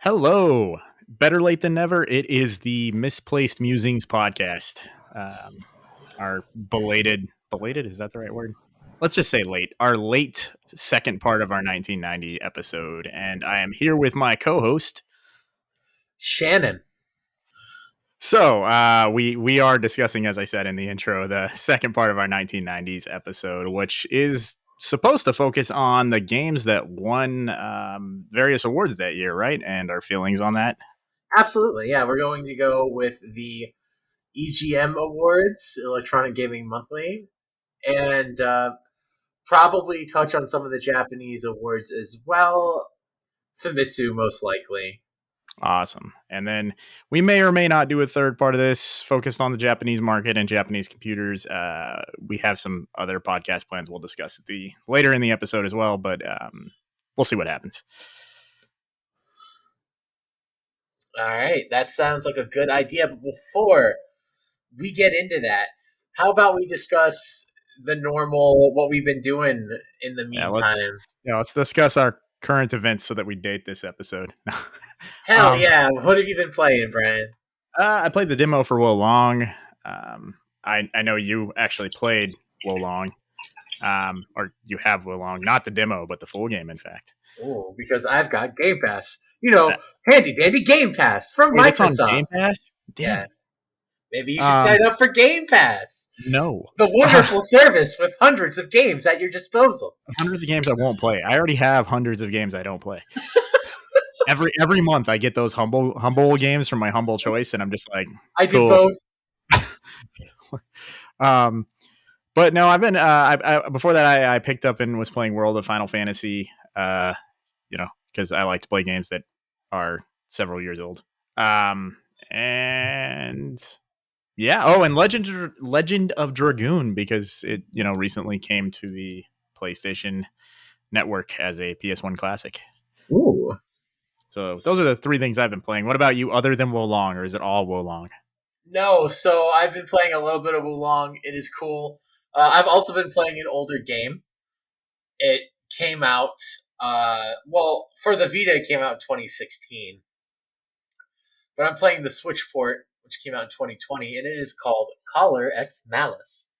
Hello. Better late than never. It is the Misplaced Musings podcast. Our belated, is that the right word? Let's just say late. Our late second part of our 1990 episode. And I am here with my co host. Shannon. So we are discussing, as I said in the intro, the second part of our 1990s episode, which is supposed to focus on the games that won various awards that year, right? And our feelings on that. Absolutely, yeah. We're going to go with the EGM Awards, Electronic Gaming Monthly, and probably touch on some of the Japanese awards as well. Famitsu, most likely. Awesome. And then we may or may not do a third part of this focused on the Japanese market and Japanese computers. We have some other podcast plans we'll discuss at the later in the episode as well, but we'll see what happens. All right, that sounds like a good idea. But before we get into that, how about we discuss the normal, what we've been doing in the meantime? Let's discuss our current events so that we date this episode. Hell yeah. What have you been playing, Brian? I played the demo for Wo Long. I know you actually played Wo Long. Or you have Wo Long, not the demo, but the full game, in fact. Oh, because I've got Game Pass. Handy dandy Game Pass from Microsoft. It's on Game Pass? Yeah. Maybe you should sign up for Game Pass. No. The wonderful service with hundreds of games at your disposal. Hundreds of games I won't play. I already have hundreds of games I don't play. Every month I get those humble games from my humble choice, and I'm just like, I do both. But no, I've been before that I picked up and was playing World of Final Fantasy, because I like to play games that are several years old. And yeah, and Legend of Dragoon, because it recently came to the PlayStation Network as a PS1 classic. Ooh. So those are the three things I've been playing. What about you, other than Wo Long, or is it all Wo Long? No, so I've been playing a little bit of Wo Long. It is cool. I've also been playing an older game. It came out, for the Vita, it came out in 2016. But I'm playing the Switch port, which came out in 2020, and it is called Collar X Malice.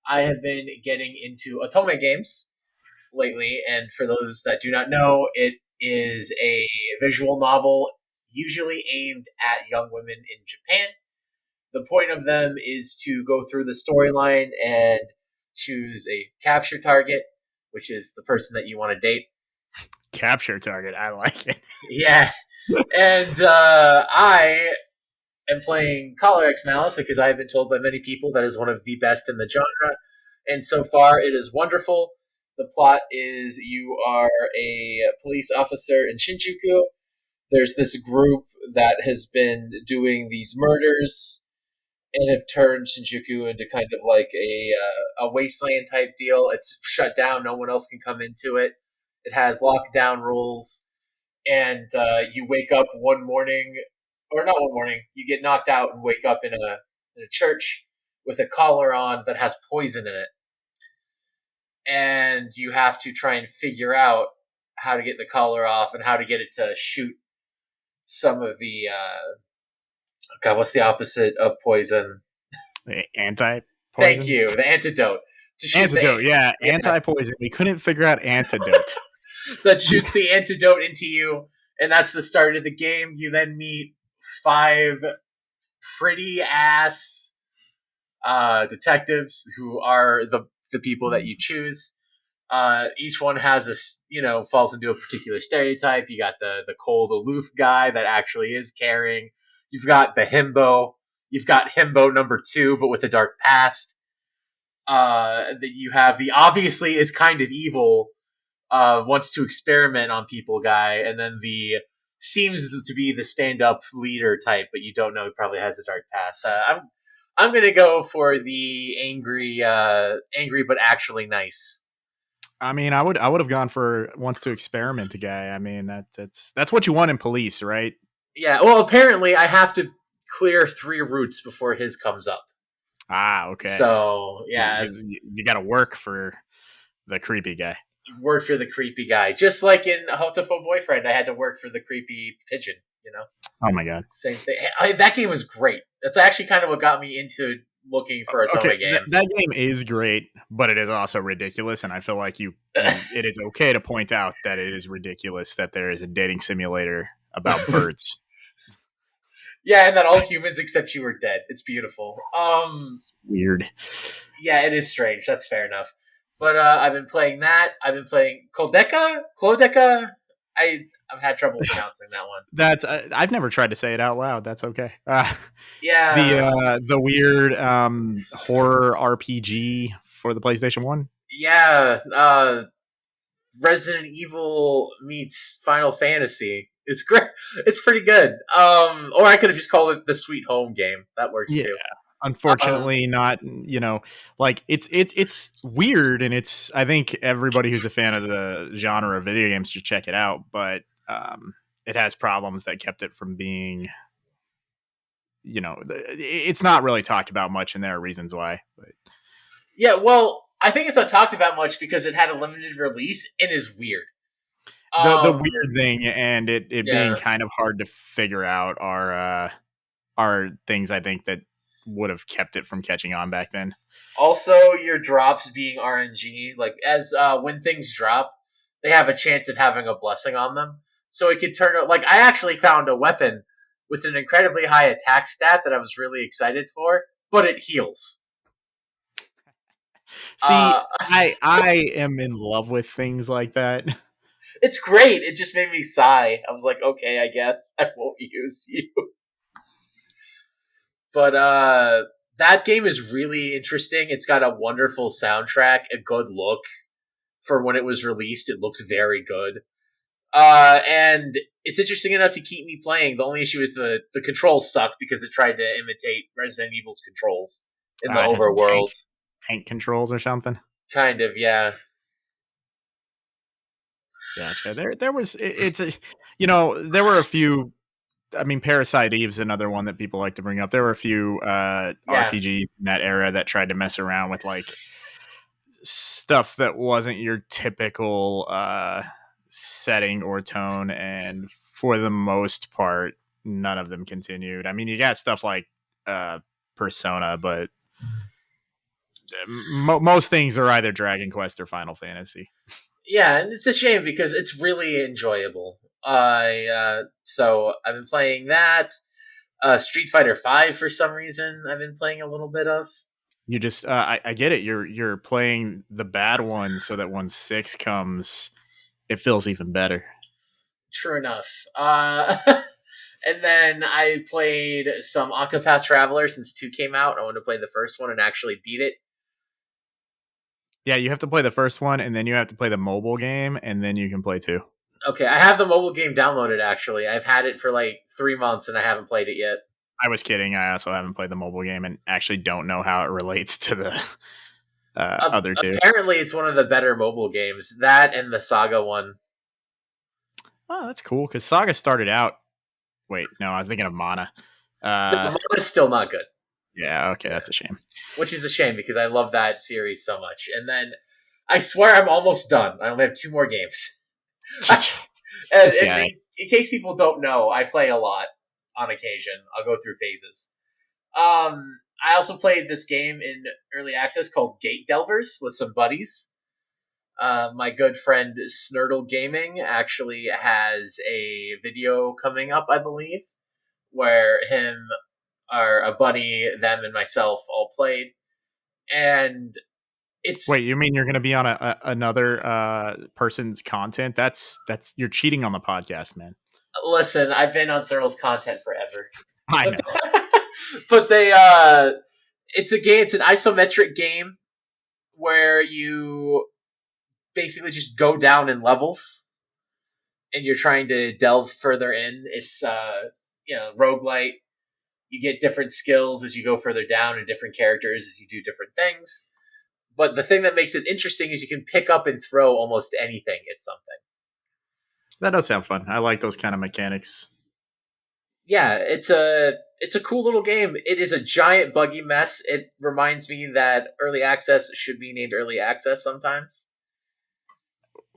I have been getting into Otome games lately, and for those that do not know, it is a visual novel usually aimed at young women in Japan. The point of them is to go through the storyline and choose a capture target, which is the person that you want to date. Capture target, I like it. Yeah. And I am playing Collar X Malice because I have been told by many people that is one of the best in the genre. And so far, it is wonderful. The plot is you are a police officer in Shinjuku. There's this group that has been doing these murders and have turned Shinjuku into kind of like a wasteland type deal. It's shut down. No one else can come into it. It has lockdown rules. And you wake up one morning, or not one morning, you get knocked out and wake up in a church with a collar on that has poison in it. And you have to try and figure out how to get the collar off and how to get it to shoot some of the what's the opposite of poison? Anti-poison? Thank you. The antidote. Anti-poison. We couldn't figure out antidote. That shoots the antidote into you, and that's the start of the game. You then meet 5 pretty ass detectives who are the people that you choose. Each one has falls into a particular stereotype. You got the cold, aloof guy that actually is caring. You've got the himbo. You've got himbo number 2, but with a dark past. That you have the obviously is kind of evil, wants to experiment on people guy, and then the seems to be the stand-up leader type, but you don't know he probably has a dark past. I'm gonna go for the angry but actually nice. I mean, I would have gone for wants to experiment guy. I mean, that's what you want in police, right? Yeah. Well, apparently, I have to clear 3 routes before his comes up. Ah, okay. So yeah, you got to work for the creepy guy. Work for the creepy guy, just like in Hoteful Boyfriend. I had to work for the creepy pigeon. Oh my god. Same thing. That game was great. That's actually kind of what got me into looking for Okay, Otome games. that game is great, but it is also ridiculous, and I feel like it is okay to point out that it is ridiculous that there is a dating simulator about birds. Yeah, and that all humans except you are dead. It's beautiful. Weird. Yeah, it is strange. That's fair enough. But I've been playing that. I've been playing Clodeca. I've had trouble pronouncing that one. That's I've never tried to say it out loud. That's okay. Yeah, The weird horror RPG for the PlayStation 1. yeah. Resident Evil meets Final Fantasy. It's great. It's pretty good. Or I could have just called it the Sweet Home game. That works Yeah. too. Unfortunately, not, like it's weird, and it's, I think everybody who's a fan of the genre of video games should check it out, but it has problems that kept it from being, it's not really talked about much, and there are reasons why. But Yeah, well, I think it's not talked about much because it had a limited release and is weird. the weird thing, and it being Yeah. kind of hard to figure out, are things I think that would have kept it from catching on back then. Also, your drops being RNG, like as when things drop, they have a chance of having a blessing on them. So it could turn out like I actually found a weapon with an incredibly high attack stat that I was really excited for, but it heals. See, I am in love with things like that. It's great. It just made me sigh. I was like, okay, I guess I won't use you. But that game is really interesting. It's got a wonderful soundtrack, a good look for when it was released. It looks very good. And it's interesting enough to keep me playing. The only issue is the controls suck because it tried to imitate Resident Evil's controls in the It has overworld. tank controls or something. Kind of, yeah. Gotcha. There was it's a there were a few. I mean, Parasite Eve's another one that people like to bring up. There were a few Yeah. RPGs in that era that tried to mess around with like stuff that wasn't your typical setting or tone, and for the most part, none of them continued. I mean, you got stuff like Persona, but most things are either Dragon Quest or Final Fantasy. Yeah, and it's a shame because it's really enjoyable. So I've been playing that. Street Fighter V for some reason I've been playing a little bit of. You just I get it. You're playing the bad ones so that when 6 comes, it feels even better. True enough. And then I played some Octopath Traveler since 2 came out. I want to play the first one and actually beat it. Yeah, you have to play the first one, and then you have to play the mobile game, and then you can play 2. Okay, I have the mobile game downloaded actually. I've had it for like 3 months and I haven't played it yet. I was kidding. I also haven't played the mobile game and actually don't know how it relates to the other 2. Apparently, it's one of the better mobile games. That and the Saga one. Oh, that's cool, because Saga started out. Wait, no, I was thinking of Mana. It's still not good. Yeah, okay, that's a shame. Which is a shame because I love that series so much. And then I swear I'm almost done. I only have 2 more games. In case people don't know, I play a lot on occasion. I'll go through phases. I also played this game in early access called Gate Delvers with some buddies. My good friend Snurdle Gaming actually has a video coming up, I believe, where him or a buddy, them, and myself all played. And it's Wait, you mean you're going to be on another person's content? That's you're cheating on the podcast, man. Listen, I've been on Snurdle's content forever. I know. But it's a game. It's an isometric game where you basically just go down in levels, and you're trying to delve further in. It's roguelite. You get different skills as you go further down, and different characters as you do different things. But the thing that makes it interesting is you can pick up and throw almost anything at something. That does sound fun. I like those kind of mechanics. Yeah, it's a cool little game. It is a giant buggy mess. It reminds me that early access should be named early access sometimes.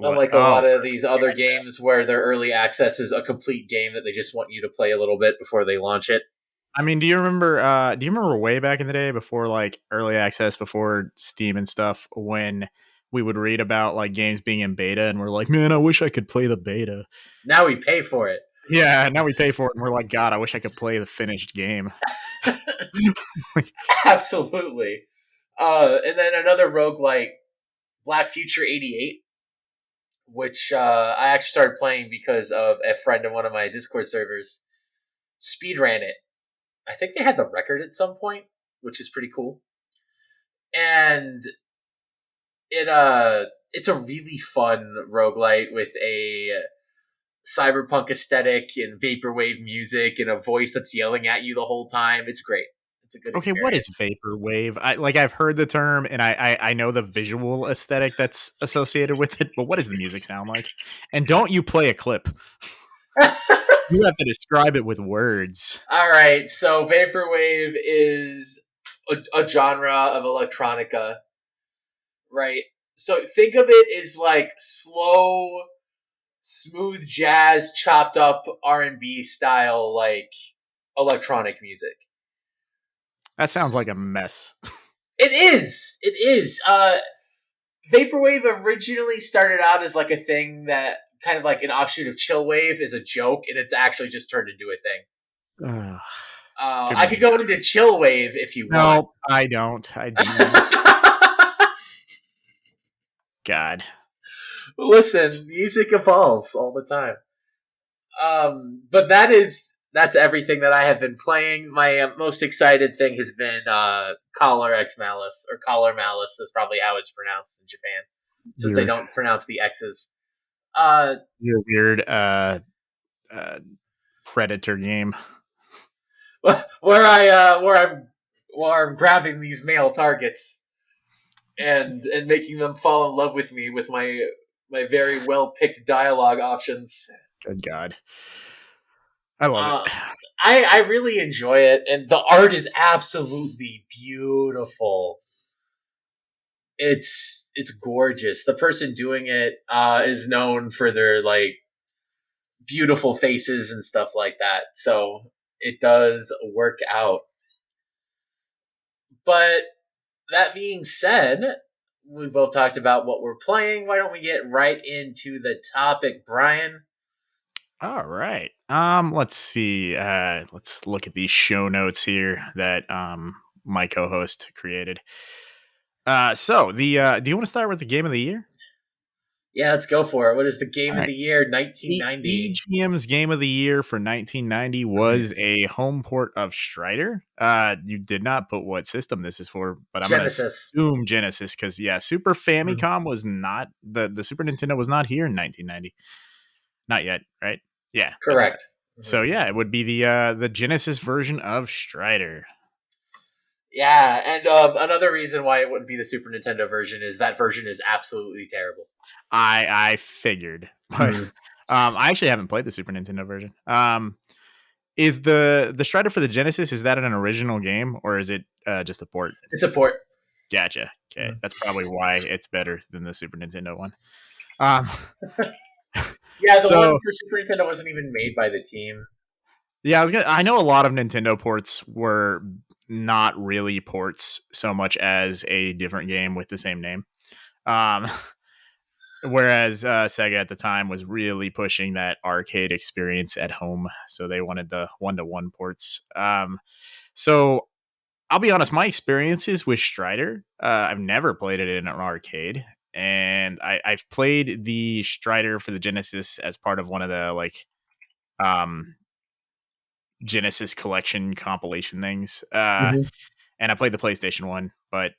What? Unlike a Oh, lot of these other games where their early access is a complete game that they just want you to play a little bit before they launch it. I mean, do you remember? Do you remember way back in the day, before like early access, before Steam and stuff, when we would read about like games being in beta, and we're like, man, I wish I could play the beta. Now we pay for it. Yeah, now we pay for it, and we're like, God, I wish I could play the finished game. Like, Absolutely. And then another roguelike, Black Future 88, which I actually started playing because of a friend in one of my Discord servers speedran it. I think they had the record at some point, which is pretty cool. And it's a really fun roguelite with a cyberpunk aesthetic and vaporwave music and a voice that's yelling at you the whole time. It's great. It's a good okay, what is experience. vaporwave? I've heard the term, and I know the visual aesthetic that's associated with it, but what does the music sound like? And don't you play a clip? You have to describe it with words. All right, so vaporwave is a genre of electronica, right? So think of it as like slow, smooth jazz, chopped up R&B style, like electronic music. That sounds like a mess. It is. It is. Vaporwave originally started out as like a thing that kind of like an offshoot of chillwave is a joke, and it's actually just turned into a thing. Ugh, too I could many. go into chillwave if you want. No, I don't. I do not. God. Listen, music evolves all the time. But that's everything that I have been playing. My most excited thing has been Collar X Malice, or Collar Malice is probably how it's pronounced in Japan, since they You're don't pronounce the X's. Uh, you're weird uh predator game. where I'm grabbing these male targets and making them fall in love with me with my very well picked dialogue options. Good God. I love it. Uh, I really enjoy it, and the art is absolutely beautiful. It's gorgeous. The person doing it is known for their like beautiful faces and stuff like that, so it does work out. But that being said, we both talked about what we're playing. Why don't we get right into the topic, Brian? All right. Let's see. Let's look at these show notes here that my co-host created. So the do you want to start with the game of the year? Yeah, let's go for it. What is the game All of right. the year? The 1990. EGM's game of the year for 1990 was a home port of Strider. You did not put what system this is for, but I'm gonna Genesis. assume Genesis, because yeah, Super Famicom was not the Super Nintendo was not here in 1990. Not yet, right? Yeah, that's correct. Correct. So yeah, it would be the Genesis version of Strider. Yeah, and another reason why it wouldn't be the Super Nintendo version is that version is absolutely terrible. I figured, but I actually haven't played the Super Nintendo version. Is the Strider for the Genesis, is that an original game, or is it just a port? It's a port. Gotcha. Okay, that's probably why it's better than the Super Nintendo one. Um, Yeah, the one so for Super Nintendo wasn't even made by the team. yeah, I know a lot of Nintendo ports were not really ports so much as a different game with the same name. Um, whereas Sega at the time was really pushing that arcade experience at home, so they wanted the one-to-one ports. So I'll be honest, my experiences with Strider, I've never played it in an arcade, and I've played the Strider for the Genesis as part of one of the like um, Genesis collection compilation things, and I played the PlayStation one, but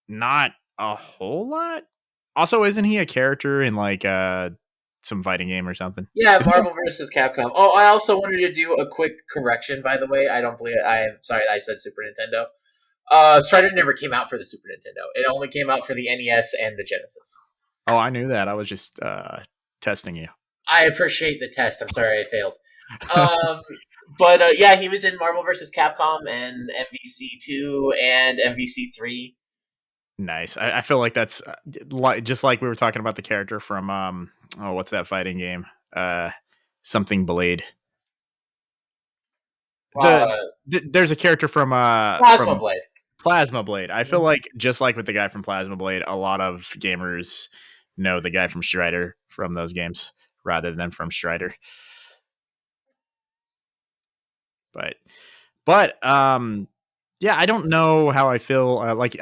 not a whole lot. Also, isn't he a character in like some fighting game or something? Yeah, Is he? Marvel versus Capcom. Oh, I also wanted to do a quick correction, by the way. I don't believe I'm sorry, I said Super Nintendo. Strider never came out for the Super Nintendo. It only came out for the NES and the Genesis. Oh, I knew that. I was just testing you. I appreciate the test. I'm sorry I failed. Um, but yeah, he was in Marvel versus Capcom and MVC2 and MVC3. Nice. I feel like that's like just like we were talking about the character from oh, what's that fighting game? Uh, something Blade. The, Uh, there's a character Plasma from Blade. Plasma Blade. I feel Mhm. like just like with the guy from Plasma Blade, a lot of gamers know the guy from Strider from those games rather than from Strider. But but yeah, I don't know how I feel. Like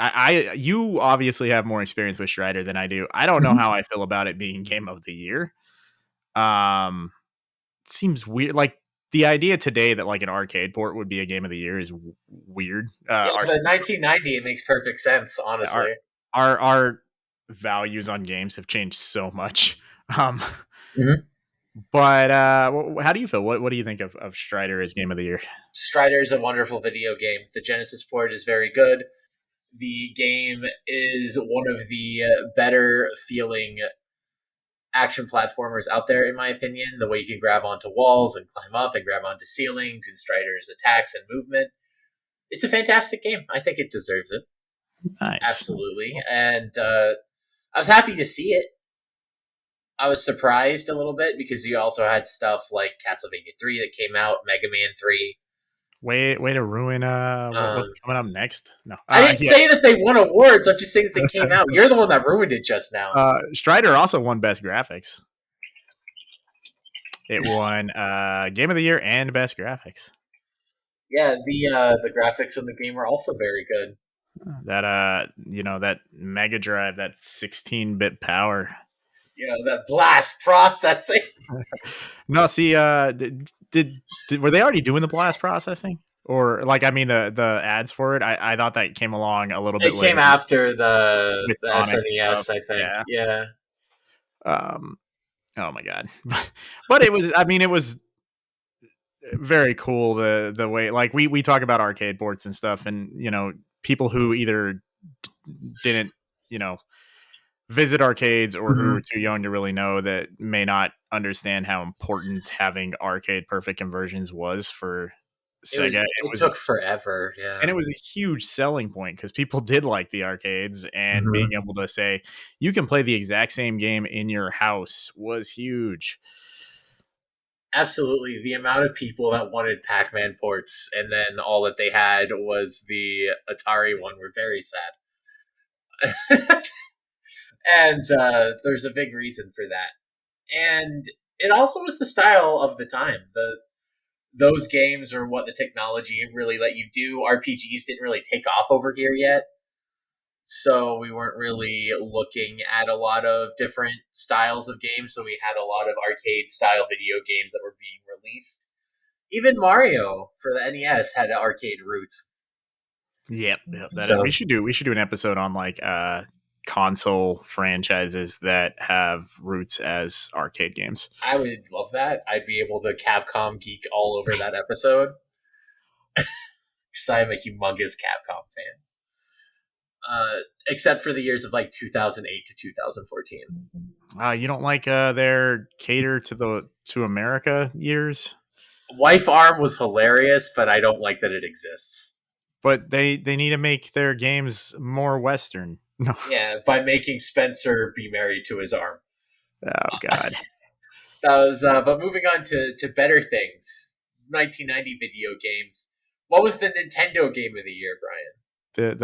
you obviously have more experience with Strider than I do. I don't know Mhm. how I feel about it being Game of the Year. Um, seems weird. Like the idea today that like an arcade port would be a Game of the Year is weird. Yeah, Our but 1990 it makes perfect sense, honestly. our our values on games have changed so much. Um, Mhm. but how do you feel? What do you think of Strider as Game of the Year? Strider is a wonderful video game. The Genesis port is very good. The game is one of the better feeling action platformers out there, in my opinion. The way you can grab onto walls and climb up and grab onto ceilings and Strider's attacks and movement. It's a fantastic game. I think it deserves it. Nice. Absolutely. And I was happy to see it. I was surprised a little bit because you also had stuff like Castlevania 3 that came out, Mega Man 3. Way to ruin what's Um, coming up next. No. I didn't Yeah. say that they won awards. I'm just saying that they came out. You're the one that ruined it just now. Strider also won Best Graphics. It won Game of the Year and Best Graphics. Yeah, the graphics in the game are also very good. That that Mega Drive, that 16-bit power. You know, that blast processing. No, see, did were they already doing the blast processing? Or like I mean the ads for it? I thought that came along a little bit It came later after the with the Sonic and stuff. SNES, I think. Yeah. Yeah. Um oh my god. But it was, I mean, it was very cool the way, like we talk about arcade ports and stuff, and people who either didn't you know visit arcades or who Hmm. are too young to really know that may not understand how important having arcade perfect conversions was for Sega. It took forever. And Yeah. it was a huge selling point because people did like the arcades, and being Hmm. able to say you can play the exact same game in your house was huge. Absolutely. The amount of people that wanted Pac-Man ports and then all that they had was the Atari one were very sad. And there's a big reason for that. And it also was the style of the time. Those games are what the technology really let you do. RPGs didn't really take off over here yet. So we weren't really looking at a lot of different styles of games. So we had a lot of arcade style video games that were being released. Even Mario for the NES had arcade roots. Yep, that is. So We should do an episode on like console franchises that have roots as arcade games. I would love that. I'd be able to Capcom geek all over that episode because I am a humongous Capcom fan. Except for the years of like 2008 to 2014. You don't like their cater to America years, Wife Arm was hilarious, but I don't like that it exists. but they need to make their games more Western. No, Yeah, by making Spencer be married to his arm. oh god, That was, but moving on to better things. 1990 video games. What was the Nintendo game of the year, Brian?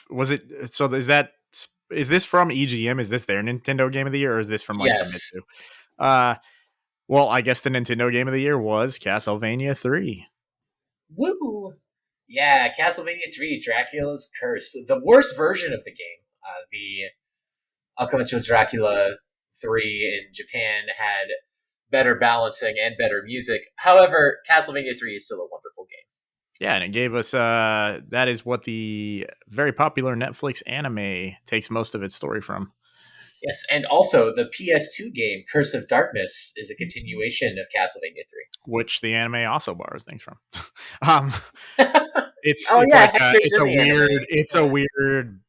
was it? So is this from EGM? Is this their Nintendo Game of the Year, or is this from like Yes. Famitsu? Uh, well, I guess the Nintendo Game of the Year was Castlevania 3. Woo! Yeah, Castlevania 3, Dracula's Curse. The worst version of the game. The Alchemical Dracula 3 in Japan had better balancing and better music. However, Castlevania 3 is still a wonderful game. Yeah, and it gave us that is what the very popular Netflix anime takes most of its story from, Yes, and also the PS2 game Curse of Darkness is a continuation of Castlevania which the anime also borrows things from. um, 3. it's Oh it's yeah, like Hector's in the anime. it's a Yeah. weird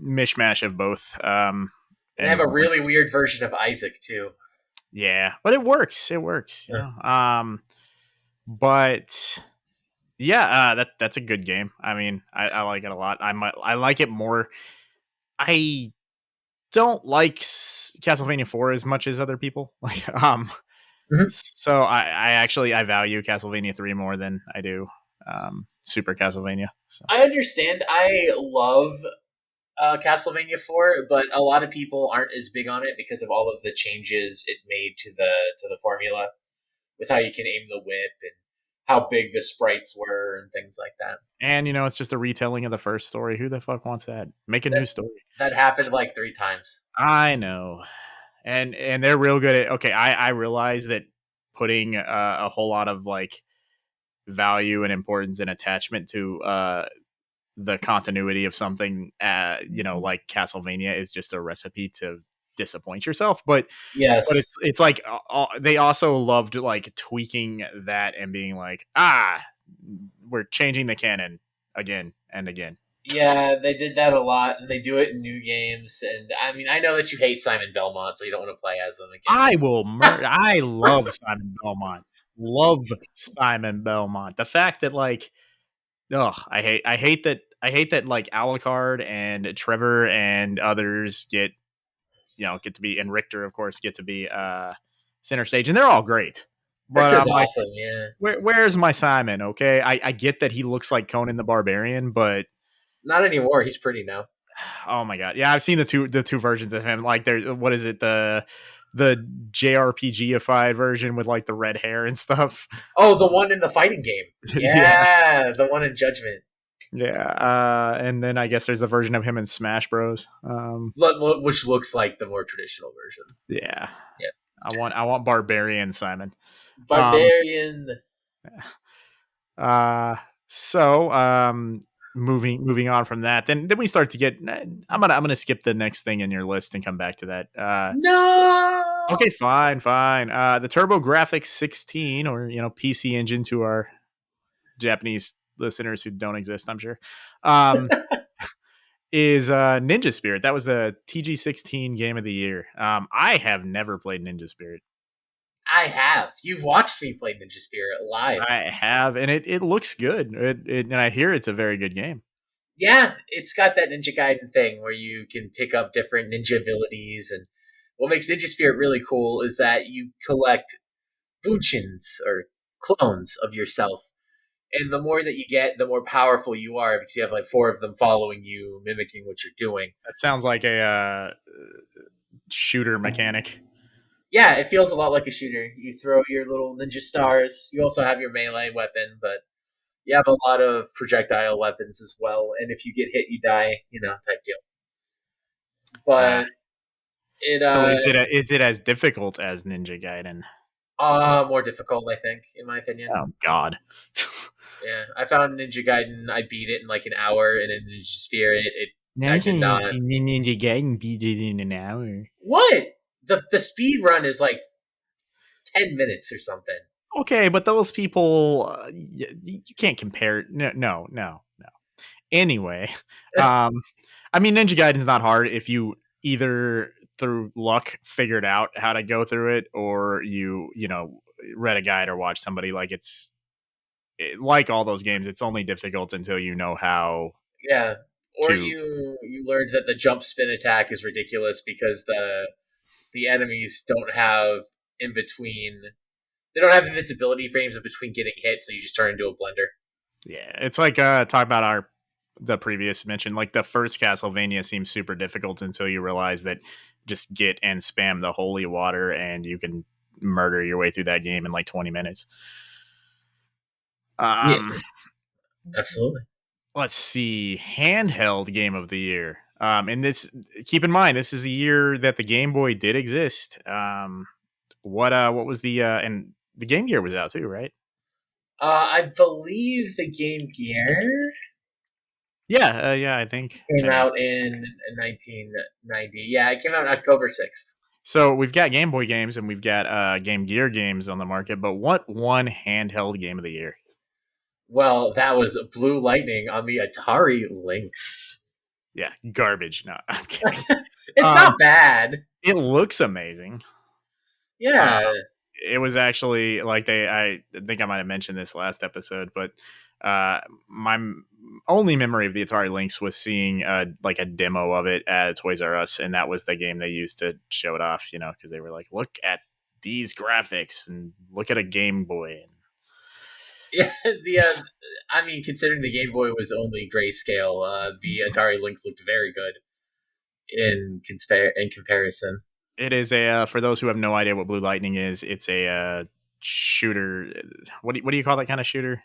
mishmash of both. And they And have it a really works. weird version of Isaac too. Yeah, but it works. It works. Yeah. But Yeah, that's a good game. I mean, I like it a lot. I like it more. I don't like Castlevania 4 as much as other people. Mhm. So I actually I value Castlevania 3 more than I do Super Castlevania. So I understand. I love Castlevania 4, but a lot of people aren't as big on it because of all of the changes it made to the formula with how you can aim the whip and how big the sprites were and things like that. and it's just a retelling of the first story. Who the fuck wants that? Make a new That's story. that happened like 3 times. I know. And they're real good at okay, I realize that putting a whole lot of like value and importance and attachment to the continuity of something like Castlevania is just a recipe to disappoint yourself, but Yes. it's like they also loved like tweaking that and being like, we're changing the canon again and again. Yeah, they did that a lot, and they do it in new games. And I mean, I know that you hate Simon Belmont, so you don't want to play as them I will again. murder. I love Simon Belmont. Love Simon Belmont. The fact that like, ugh, I hate that like Alucard and Trevor and others get to be, and Richter of course get to be center stage, and they're all great. But Richter's I'm like, awesome, yeah. where's my Simon? Okay, I get that he looks like Conan the Barbarian, but Not anymore. He's pretty now. oh my god, yeah, I've seen the two versions of him. Like, there, what is it, the JRPGified version with like the red hair and stuff. Oh, the one in the fighting game. Yeah, Yeah, the one in Judgment. yeah. And then I guess there's the version of him in Smash Bros. Which looks like the more traditional version. Yeah, Yeah. I want Barbarian Simon. Um, Barbarian. Uh, so moving on from that, then we start to get. I'm gonna skip the next thing in your list and come back to that. No! Okay, fine. The TurboGrafx 16, or PC Engine to our Japanese listeners who don't exist, I'm sure, is Ninja Spirit. That was the TG16 game of the year. I have never played Ninja Spirit. I have. You've watched me play Ninja Spirit live. I have, and it looks good. And I hear it's a very good game. Yeah, it's got that Ninja Gaiden thing where you can pick up different ninja abilities. And what makes Ninja Spirit really cool is that you collect Buchins or clones of yourself. And the more that you get, the more powerful you are because you have like 4 of them following you, mimicking what you're doing. That sounds like a shooter mechanic. Yeah, it feels a lot like a shooter. You throw your little ninja stars. You also have your melee weapon, but you have a lot of projectile weapons as well. And if you get hit, you die. Type deal. Uh, But it so is it as difficult as Ninja Gaiden? more difficult, I think, in my opinion. Oh God. Yeah, I found Ninja Gaiden. I beat it in like an hour, and in Ninja Sphere, I did not. Ninja Gaiden beat it in an hour. What the speed run is like 10 minutes or something. Okay, but those people, you can't compare. No. Anyway, um, I mean, Ninja Gaiden's not hard if you either through luck figured out how to go through it, or you read a guide or watch somebody. Like all those games, it's only difficult until you know how Yeah, or to. you learned that the jump spin attack is ridiculous because the enemies don't have in between. They don't have invincibility frames in between getting hit, so you just turn into a blender. Yeah, it's like talk about the previous mention. Like, the first Castlevania seems super difficult until you realize that just get and spam the holy water and you can murder your way through that game in like 20 minutes. Yeah, Um, absolutely. let's see, handheld game of the year. And this, keep in mind, this is a year that the Game Boy did exist. What was and the Game Gear was out too, right? I believe the Game Gear Yeah, I think. came Hang on. out in 1990. Yeah, it came out on October 6th. So we've got Game Boy games and we've got Game Gear games on the market, but what won handheld game of the year? Well, that was Blue Lightning on the Atari Lynx. Yeah, garbage. No, I'm kidding. It's Um, not bad. it looks amazing. Uh, Yeah, it was actually like I think I might have mentioned this last episode, but my only memory of the Atari Lynx was seeing like a demo of it at Toys R Us, and that was the game they used to show it off. Because they were like, "Look at these graphics and look at a Game Boy." Yeah, I mean, considering the Game Boy was only grayscale, the Atari Lynx looked very good in comparison. It is for those who have no idea what Blue Lightning is. It's a shooter. What do you call that kind of shooter?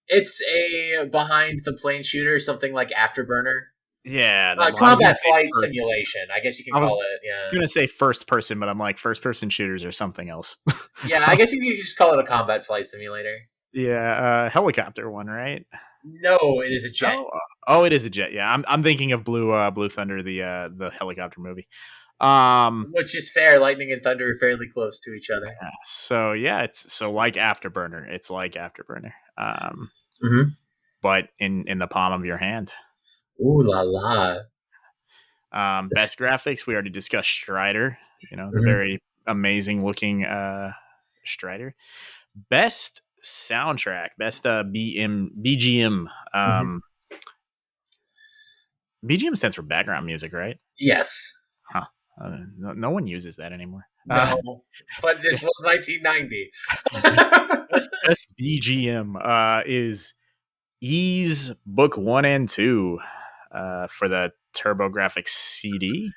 It's a behind the plane shooter, something like Afterburner. Yeah, well, I was gonna Combat say flight first. simulation, I guess you can I was call it. Yeah, gonna say first person, but I'm like first person shooters or something else. yeah. I guess you could just call it a combat flight simulator. Yeah, helicopter one, right? No, it is a jet. Oh, it is a jet. Yeah, I'm thinking of Blue Thunder, the helicopter movie. Which is fair. Lightning and thunder are fairly close to each other. So yeah, it's so like Afterburner. It's like Afterburner. Mm-hmm. But in the palm of your hand. Ooh la la. Best graphics, we already discussed Strider. The Mm-hmm. very amazing looking Strider. Best soundtrack, best BGM. Mm-hmm. BGM stands for background music, right? Yes. Huh. No one uses that anymore. No, but this was 1990. Best BGM is Ys Book 1 and 2 for the TurboGrafx CD.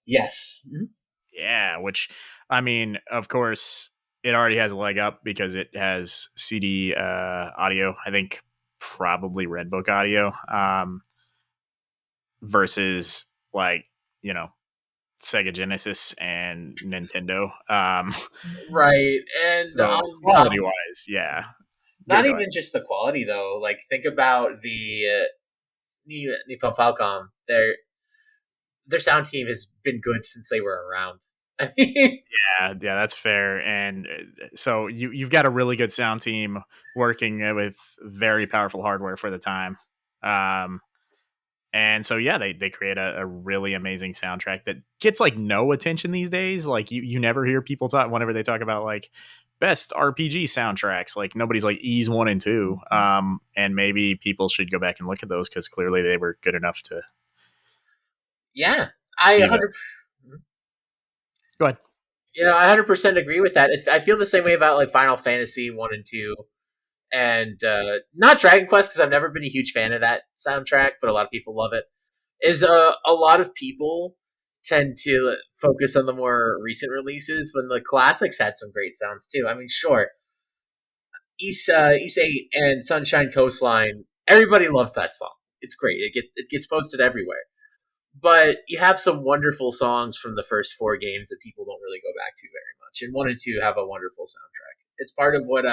Yes. Mm-hmm. Yeah, which, I mean, of course, it already has a leg up because it has CD audio. I think probably Redbook audio versus like, you know, Sega Genesis and Nintendo. Right, and So on top, quality wise, yeah. not Go even ahead. just the quality though. Like think about the Nippon Falcom. Their sound team has been good since they were around. I mean, Yeah, that's fair. And so you've got a really good sound team working with very powerful hardware for the time. Um, And so yeah, they create a really amazing soundtrack that gets like no attention these days. Like you never hear people talk whenever they talk about like best RPG soundtracks. Like nobody's like Ys 1 and 2. And maybe people should go back and look at those because clearly they were good enough to yeah, I be 100. go ahead. I 100% agree with that. I feel the same way about like Final Fantasy 1 and 2, and not Dragon Quest because I've never been a huge fan of that soundtrack, but a lot of people love it. Is a lot of people tend to focus on the more recent releases when the classics had some great sounds too. I mean, sure, East 8 and Sunshine Coastline, everybody loves that song. It's great. It gets posted everywhere. But you have some wonderful songs from the first four games that people don't really go back to very much. And 1 and 2 have a wonderful soundtrack. It's part of what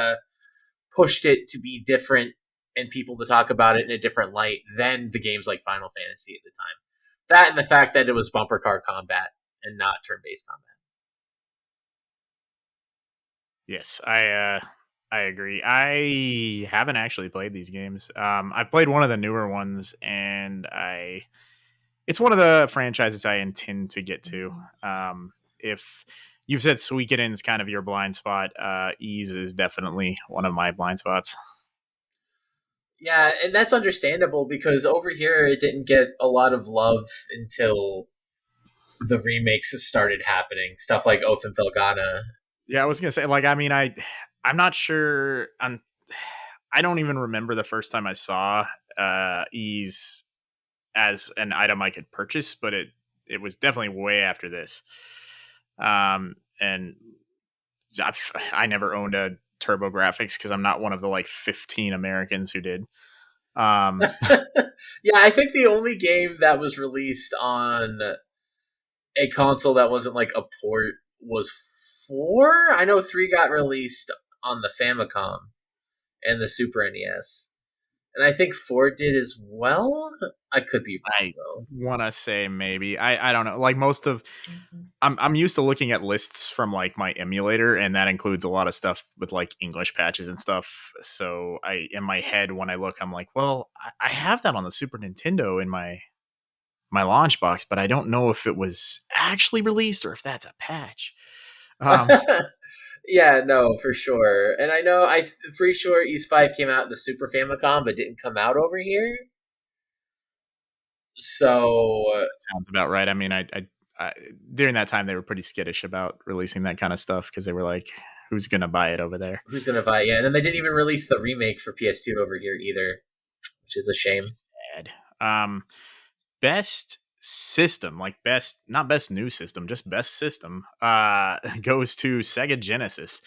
pushed it to be different and people to talk about it in a different light than the games like Final Fantasy at the time. That and the fact that it was bumper car combat and not turn based combat. Yes, I agree. I haven't actually played these games. I've played one of the newer ones, and it's one of the franchises I intend to get to. If you've said Suikoden's kind of your blind spot, Ys is definitely one of my blind spots. Yeah, and that's understandable because over here it didn't get a lot of love until the remakes started happening. Stuff like Oath and Felghana. Yeah, I was gonna say, like, I mean, I'm not sure. I don't even remember the first time I saw Ys as an item I could purchase, but it was definitely way after this. And I never owned a TurboGrafx because I'm not one of the like 15 Americans who did. Yeah, I think the only game that was released on a console that wasn't like a port was 4. I know 3 got released on the Famicom and the Super NES. And I think 4 did as well. I could be I wrong want to say maybe I don't know. Like most of I'm used to looking at lists from like my emulator, and that includes a lot of stuff with like English patches and stuff. So I in my head when I look, I'm like, well, I have that on the Super Nintendo in my launch box, but I don't know if it was actually released or if that's a patch. though. Yeah, no, for sure. And I know I'm pretty sure East 5 came out in the Super Famicom, but didn't come out over here. So Sounds about right. I mean, I during that time they were pretty skittish about releasing that kind of stuff because they were like, "Who's gonna buy it over there?" who's gonna buy it? Yeah, and then they didn't even release the remake for PS2 over here either, which is a shame. Sad. Um, best system, like best, not best new system, just best system, goes to Sega Genesis.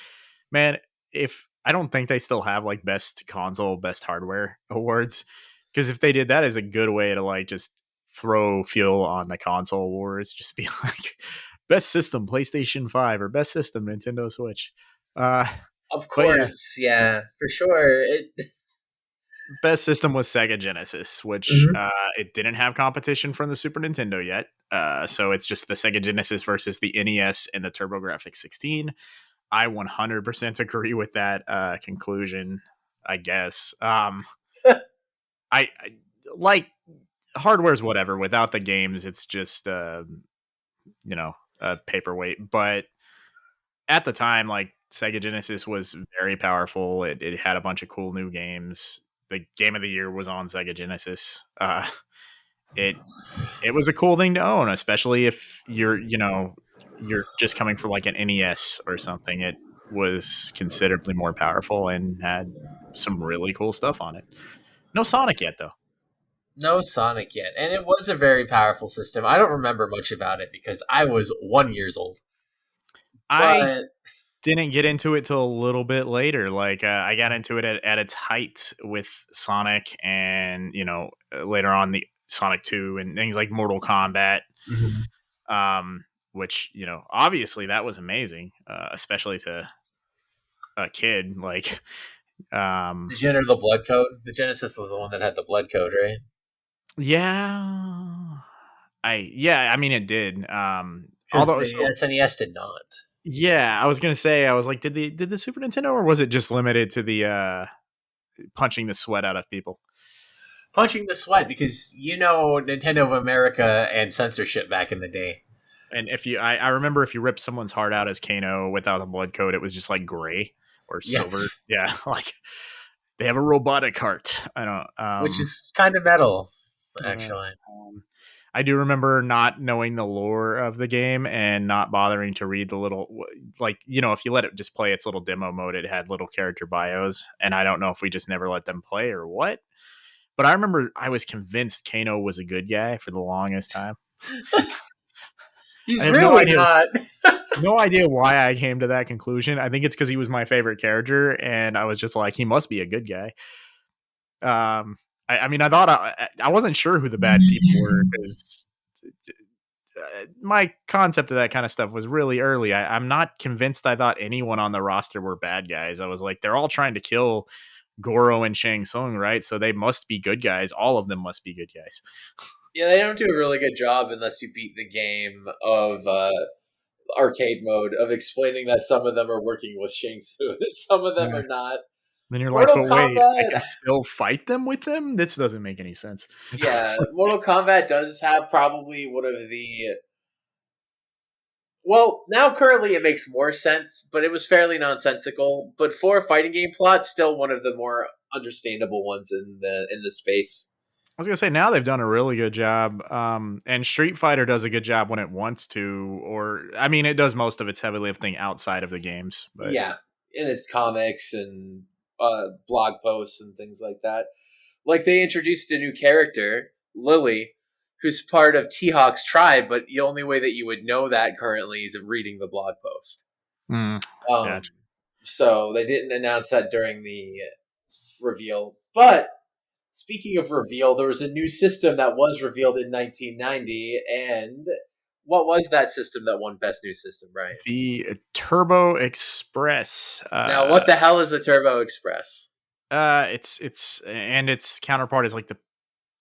Man, if I don't think they still have like best console, best hardware awards, because if they did, that is a good way to like just throw fuel on the console wars. Just be like, best system PlayStation 5 or best system Nintendo Switch. Uh, Of but yeah, course, yeah, for sure. best system was Sega Genesis, which Mhm. it didn't have competition from the Super Nintendo yet. So it's just the Sega Genesis versus the NES and the TurboGrafx 16. I 100% agree with that conclusion, I guess. I like hardware's whatever. Without the games, it's just, a paperweight. But at the time, like Sega Genesis was very powerful. It had a bunch of cool new games. The game of the year was on Sega Genesis. It it was a cool thing to own, especially if you're just coming from like an NES or something. It was considerably more powerful and had some really cool stuff on it. No Sonic yet though. No Sonic yet, and it was a very powerful system. I don't remember much about it because I was 1 years old. I But didn't get into it till a little bit later. Like I got into it at its height with Sonic, and later on the Sonic 2 and things like Mortal Kombat. Mhm. Which obviously that was amazing, especially to a kid. Like, um, Did you enter the blood code? The Genesis was the one that had the blood code, right? yeah, I mean it did. Because Although, the so SNES did not. yeah, I was gonna say, I was like, did the Super Nintendo, or was it just limited to the punching the sweat out of people? Punching the sweat because Nintendo of America and censorship back in the day. And I remember if you ripped someone's heart out as Kano without a blood coat, it was just like gray or silver. Yes, Yeah, like they have a robotic heart. I don't. which is kind of metal, Yeah. actually. I do remember not knowing the lore of the game and not bothering to read the little, like, if you let it just play its little demo mode, it had little character bios. And I don't know if we just never let them play or what. But I remember I was convinced Kano was a good guy for the longest time. I He's have no really idea. not. No idea why I came to that conclusion. I think it's because he was my favorite character, and I was just like, he must be a good guy. I mean, I thought I wasn't sure who the bad people were because my concept of that kind of stuff was really early. I'm not convinced. I thought anyone on the roster were bad guys. I was like, they're all trying to kill Goro and Shang Tsung, right? So they must be good guys. All of them must be good guys. Yeah, they don't do a really good job unless you beat the game of arcade mode of explaining that some of them are working with Shang Tsung, some of them Yeah. are not. Then you're like, Mortal but wait, I Kombat, can still fight them with them? This doesn't make any sense. yeah, Mortal Kombat does have probably one of the. Well, now currently it makes more sense, but it was fairly nonsensical. But for a fighting game plot, still one of the more understandable ones in the space. I was gonna say now they've done a really good job, and Street Fighter does a good job when it wants to, or I mean, it does most of its heavy lifting outside of the games. But Yeah, in its comics and blog posts and things like that. Like they introduced a new character, Lily, who's part of T Hawk's tribe, but the only way that you would know that currently is reading the blog post. mm, Um, gotcha. so they didn't announce that during the reveal. But speaking of reveal, there was a new system that was revealed in 1990, and what was that system that won Best New System, Brian? The Turbo Express, Now, what the hell is the Turbo Express? it's and its counterpart is like the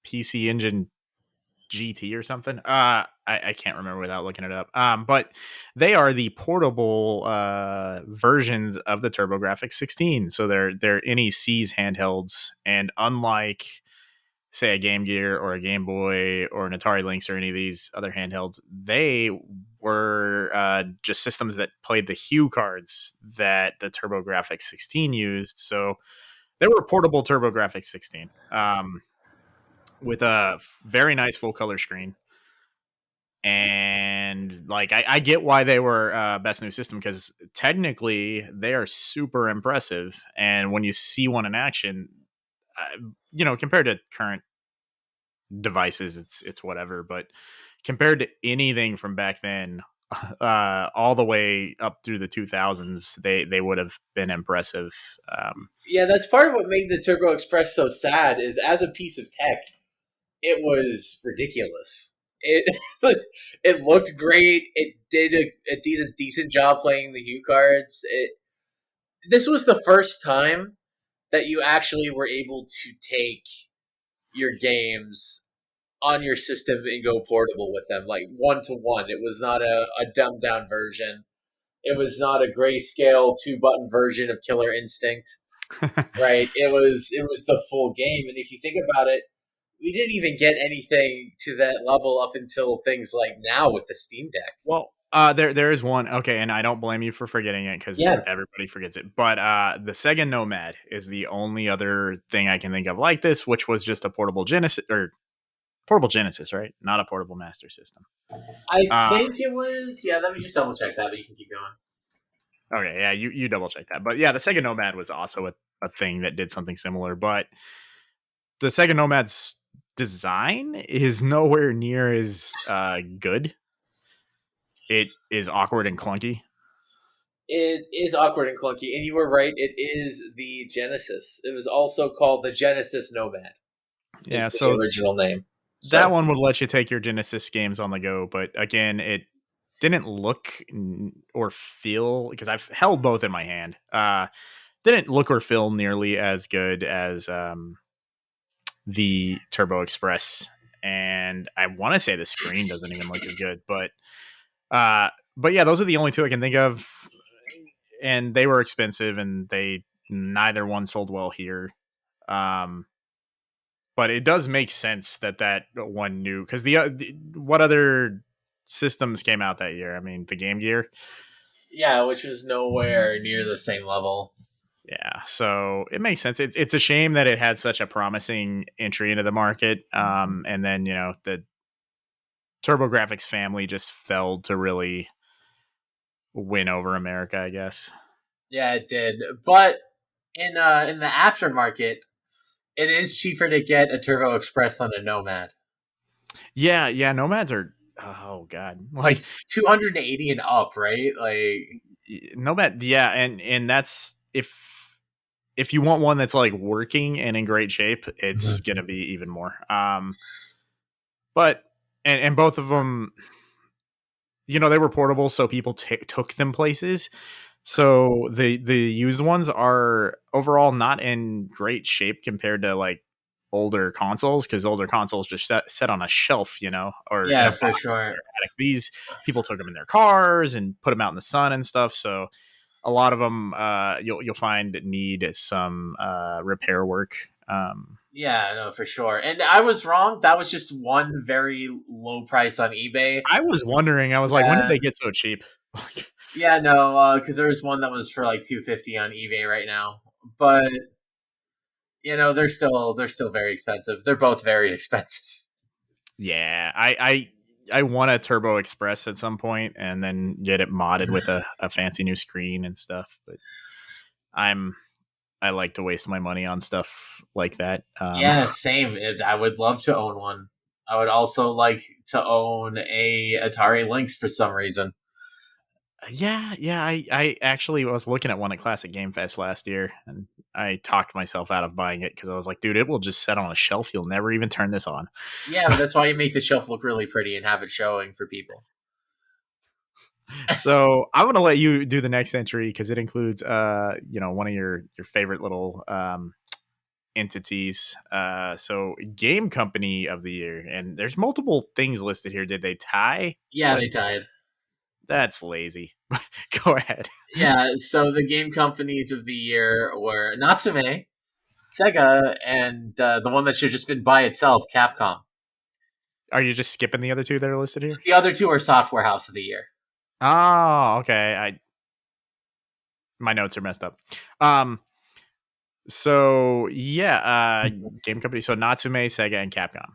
PC Engine GT or something. I can't remember without looking it up. But they are the portable versions of the TurboGrafx 16. So they're NEC's handhelds, and unlike say a Game Gear or a Game Boy or an Atari Lynx or any of these other handhelds, they were just systems that played the hue cards that the TurboGrafx 16 used. So they were a portable TurboGrafx 16 with a very nice full color screen. And like I get why they were best new system, because technically they are super impressive. And when you see one in action, compared to current devices, it's whatever. But compared to anything from back then, all the way up through the 2000s, they would have been impressive. Yeah, that's part of what made the Turbo Express so sad. Is as a piece of tech, it was ridiculous. It it looked great. It did a decent job playing the U cards. This was the first time that you actually were able to take your games on your system and go portable with them, like one to one. It was not a dumbed down version. It was not a grayscale 2 button version of Killer Instinct, right? It was the full game. And if you think about it, we didn't even get anything to that level up until things like now with the Steam Deck. Well, there is one. Okay, and I don't blame you for forgetting it, because Yeah, everybody forgets it. But the Sega Nomad is the only other thing I can think of like this, which was just a portable Genesis, or portable Genesis, right? Not a portable Master System. I Uh, think it was. Yeah, let me just double check that, but you can keep going. okay, yeah, you double check that. But yeah, the Sega Nomad was also a thing that did something similar. But the Sega Nomad's design is nowhere near as good. It is awkward and clunky. It is awkward and clunky, and you were right. It is the Genesis. It was also called the Genesis Nomad. Yeah, Is the so original name. that So one would let you take your Genesis games on the go, but again, it didn't look or feel, because I've held both in my hand. Didn't look or feel nearly as good as the Turbo Express, and I want to say the screen doesn't even look as good. But yeah, those are the only two I can think of, and they were expensive, and they neither one sold well here. Um, but it does make sense that one new, because what other systems came out that year? I mean, the Game Gear. yeah, which was nowhere near the same level. Yeah, so it makes sense. It's a shame that it had such a promising entry into the market, and then the TurboGrafx family just failed to really win over America, I guess. Yeah, it did. But in the aftermarket, it is cheaper to get a Turbo Express than a Nomad. Yeah, yeah, Nomads are, oh god, like It's 280 and up, right? Like, Nomad, yeah, and that's if you want one that's like working and in great shape, it's gonna be even more. But and both of them, they were portable, so people took them places. So the used ones are overall not in great shape compared to like older consoles, because older consoles just set on a shelf, or in yeah, a for box in sure. their attic. These people took them in their cars and put them out in the sun and stuff. So a lot of them, you'll find need some repair work. Yeah, no, for sure. And I was wrong. That was just one very low price on eBay. I was wondering. I was like, when did Yeah, they get so cheap? Like, yeah, no, because there was one that was for like 250 on eBay right now. But they're still very expensive. They're both very expensive. yeah, I want a Turbo Express at some point, and then get it modded with a fancy new screen and stuff. But I'm I like to waste my money on stuff like that. Yeah, same. I would love to own one. I would also like to own a Atari Lynx for some reason. Yeah, yeah. I actually was looking at one at Classic Game Fest last year, and I talked myself out of buying it, because I was like, dude, it will just set on a shelf. You'll never even turn this on. Yeah, but that's why you make the shelf look really pretty and have it showing for people. So I'm gonna let you do the next entry, because it includes one of your favorite little entities. So game company of the year, and there's multiple things listed here. Did they tie? Yeah, What? they tied. That's lazy. Go ahead. Yeah, so the game companies of the year were Natsume, Sega, and the one that should have just been by itself, Capcom. Are you just skipping the other two that are listed here? The other two are Software House of the Year. Oh, okay. My notes are messed up. So yeah, game company. So Natsume, Sega, and Capcom.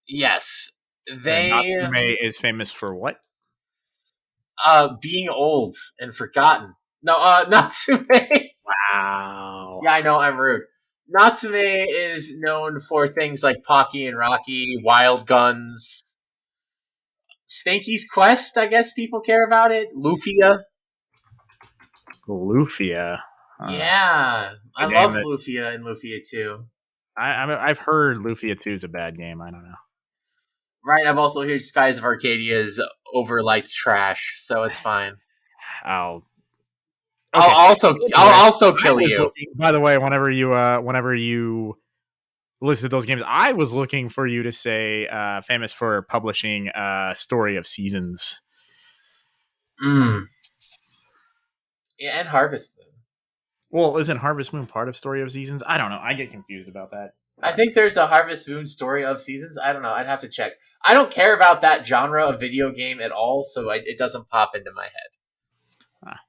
Yes, And they Natsume is famous for what? being old and forgotten. No, Natsume. Wow. Yeah, I know I'm rude. Natsume is known for things like Pocky and Rocky, Wild Guns, Spanky's Quest. I guess people care about it. Lufia. Lufia. Yeah, I A game love that Lufia and Lufia 2. I've heard Lufia 2 is a bad game. I don't know. Right, I've also heard Skies of Arcadia is overliked trash, so it's fine. I'll I'll okay. I'll also kill I was you. looking, by the way, whenever you listed those games, I was looking for you to say famous for publishing Story of Seasons. Yeah, and Harvest Moon. Well, isn't Harvest Moon part of Story of Seasons? I don't know. I get confused about that. I think there's a Harvest Moon Story of Seasons. I don't know. I'd have to check. I don't care about that genre of video game at all, so it doesn't pop into my head.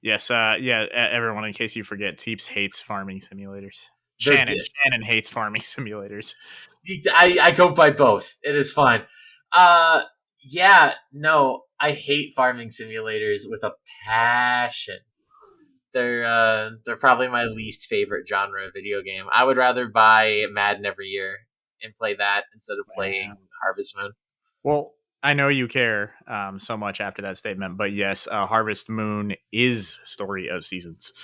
Yes, everyone, in case you forget, Teeps hates farming simulators. They're Shannon hates farming simulators. I go by both. It is fine. Yeah, no, I hate farming simulators with a passion. They're probably my least favorite genre of video game. I would rather buy Madden every year and play that instead of playing Harvest Moon. Well, I know you care so much after that statement, but yes, Harvest Moon is Story of Seasons.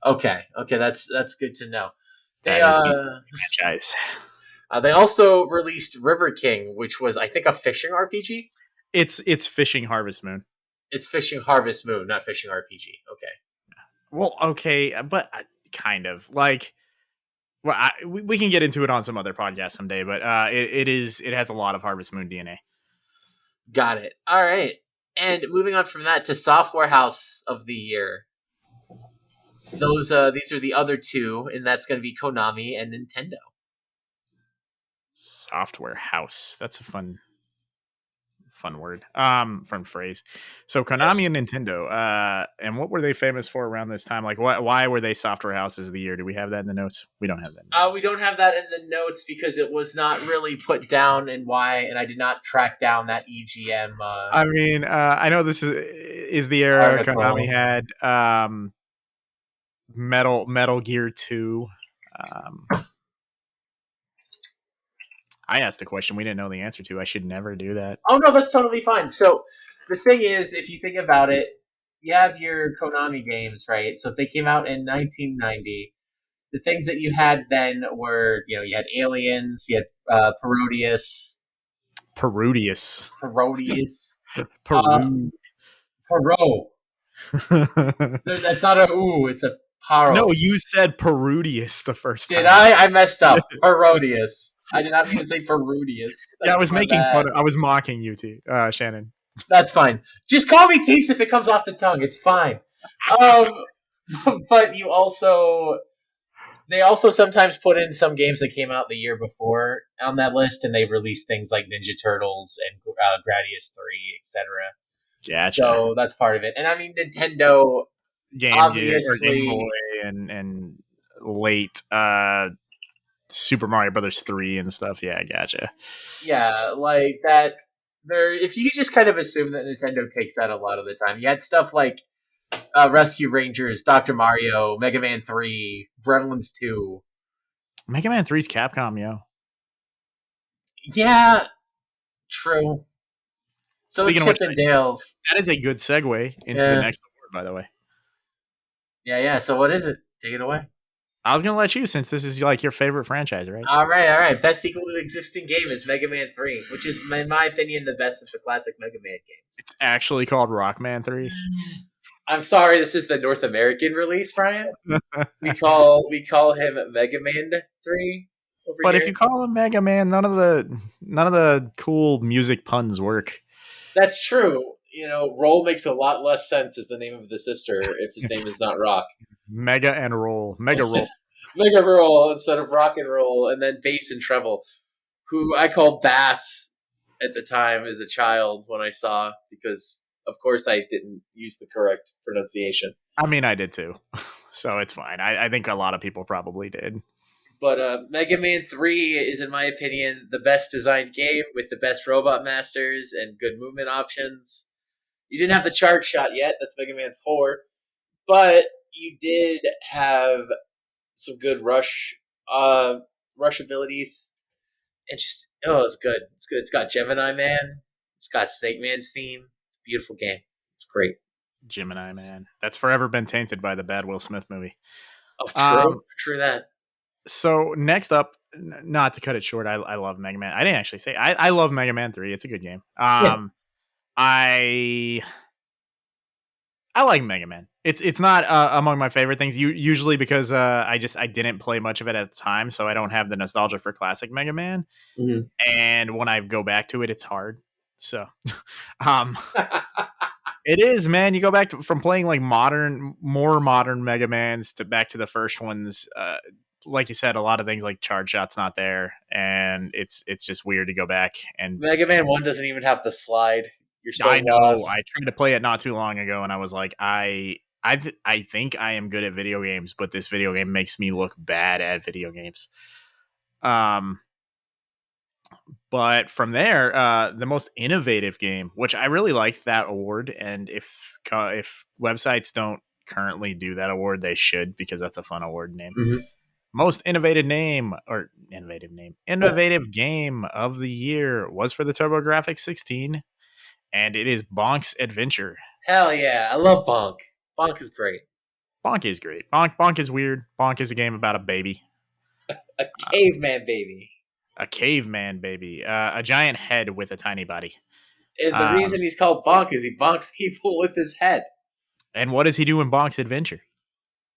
Okay, that's good to know. They That is the franchise. They also released River King, which was I think a fishing RPG. It's Fishing Harvest Moon. It's Fishing Harvest Moon, not Fishing RPG. Okay. Well, okay, but kind of like. Well, we can get into it on some other podcast someday, but it has a lot of Harvest Moon DNA. Got it. All right. And moving on from that to Software House of the Year. These are the other two, and that's going to be Konami and Nintendo. Software House. That's a fun word. Fun phrase. So Konami Yes. and Nintendo. And what were they famous for around this time? Like, why were they Software Houses of the Year? Do we have that in the notes? We don't have that. We don't have that in the notes because it was not really put down and why, and I did not track down that EGM. I mean, I know this is the era article. Konami had Metal Gear 2. I asked a question we didn't know the answer to. I should never do that. Oh no, that's totally fine. So the thing is, if you think about it, you have your Konami games, right? So if they came out in 1990, the things that you had then were, you had Aliens, you had Parodius. Parodius. Paro. That's not a ooh, it's a paro. No, you said Parodius the first time. Did I? I messed up. Parodius. I did not mean to say Parodius. Yeah, I was making fun. I was mocking you, Shannon. That's fine. Just call me Teeps if it comes off the tongue. It's fine. But they also sometimes put in some games that came out the year before on that list, and they've released things like Ninja Turtles and Gradius 3, etc. Gotcha. So that's part of it. And I mean, Nintendo, Game Boy and late Super Mario Brothers 3 and stuff. Yeah, gotcha. Yeah, like that. If you just kind of assume that Nintendo takes that a lot of the time, you had stuff like Rescue Rangers, Dr. Mario, Mega Man 3, Gremlins 2. Mega Man 3's Capcom, yo. Yeah, true. So Speaking Chip and Dale's. That is a good segue into the next award, by the way. Yeah. So what is it? Take it away. I was gonna let you, since this is like your favorite franchise, right? All right. Best sequel to existing game is Mega Man 3, which is, in my opinion, the best of the classic Mega Man games. It's actually called Rockman 3. I'm sorry, this is the North American release, Brian. we call him Mega Man 3. But here. If you call him Mega Man, none of the cool music puns work. That's true. Roll makes a lot less sense as the name of the sister if his name is not Rock. Mega and Roll. Mega Roll. Mega roll instead of rock and roll, and then bass and treble, who I called bass at the time as a child when I saw, because of course I didn't use the correct pronunciation. I mean, I did too, so it's fine. I think a lot of people probably did. But Mega Man 3 is, in my opinion, the best designed game with the best robot masters and good movement options. You didn't have the charge shot yet, that's Mega Man 4, but you did have some good rush abilities. And just, oh, it's good. It's good. It's got Gemini Man, it's got Snake Man's theme. It's a beautiful game. It's great. Gemini Man. That's forever been tainted by the bad Will Smith movie. Oh, true. Um, True that. so next up, not to cut it short, I love Mega Man. I didn't actually say I love Mega Man 3. It's a good game. Yeah. I I like Mega Man. It's not among my favorite things. Usually because I didn't play much of it at the time, so I don't have the nostalgia for classic Mega Man. Mm-hmm. And when I go back to it, it's hard. So, um, it is, man. You go back from playing like more modern Mega Mans to back to the first ones. Like you said, a lot of things like charge shot's not there, and it's just weird to go back Mega Man and 1 doesn't even have the slide. You're so I know. I lost. tried to play it not too long ago, and I was like, I think I am good at video games, but this video game makes me look bad at video games. Um, but from there, the most innovative game, which I really like that award, and if websites don't currently do that award, they should because that's a fun award name. Mm-hmm. Most innovative game of the year was for the TurboGrafx 16, and it is Bonk's Adventure. Hell yeah. I love Bonk. Bonk is great. Bonk is great. Bonk is weird. Bonk is a game about a baby, A caveman baby. a caveman baby, a giant head with a tiny body. And the Um, reason he's called Bonk is he bonks people with his head. and what does he do in Bonk's Adventure?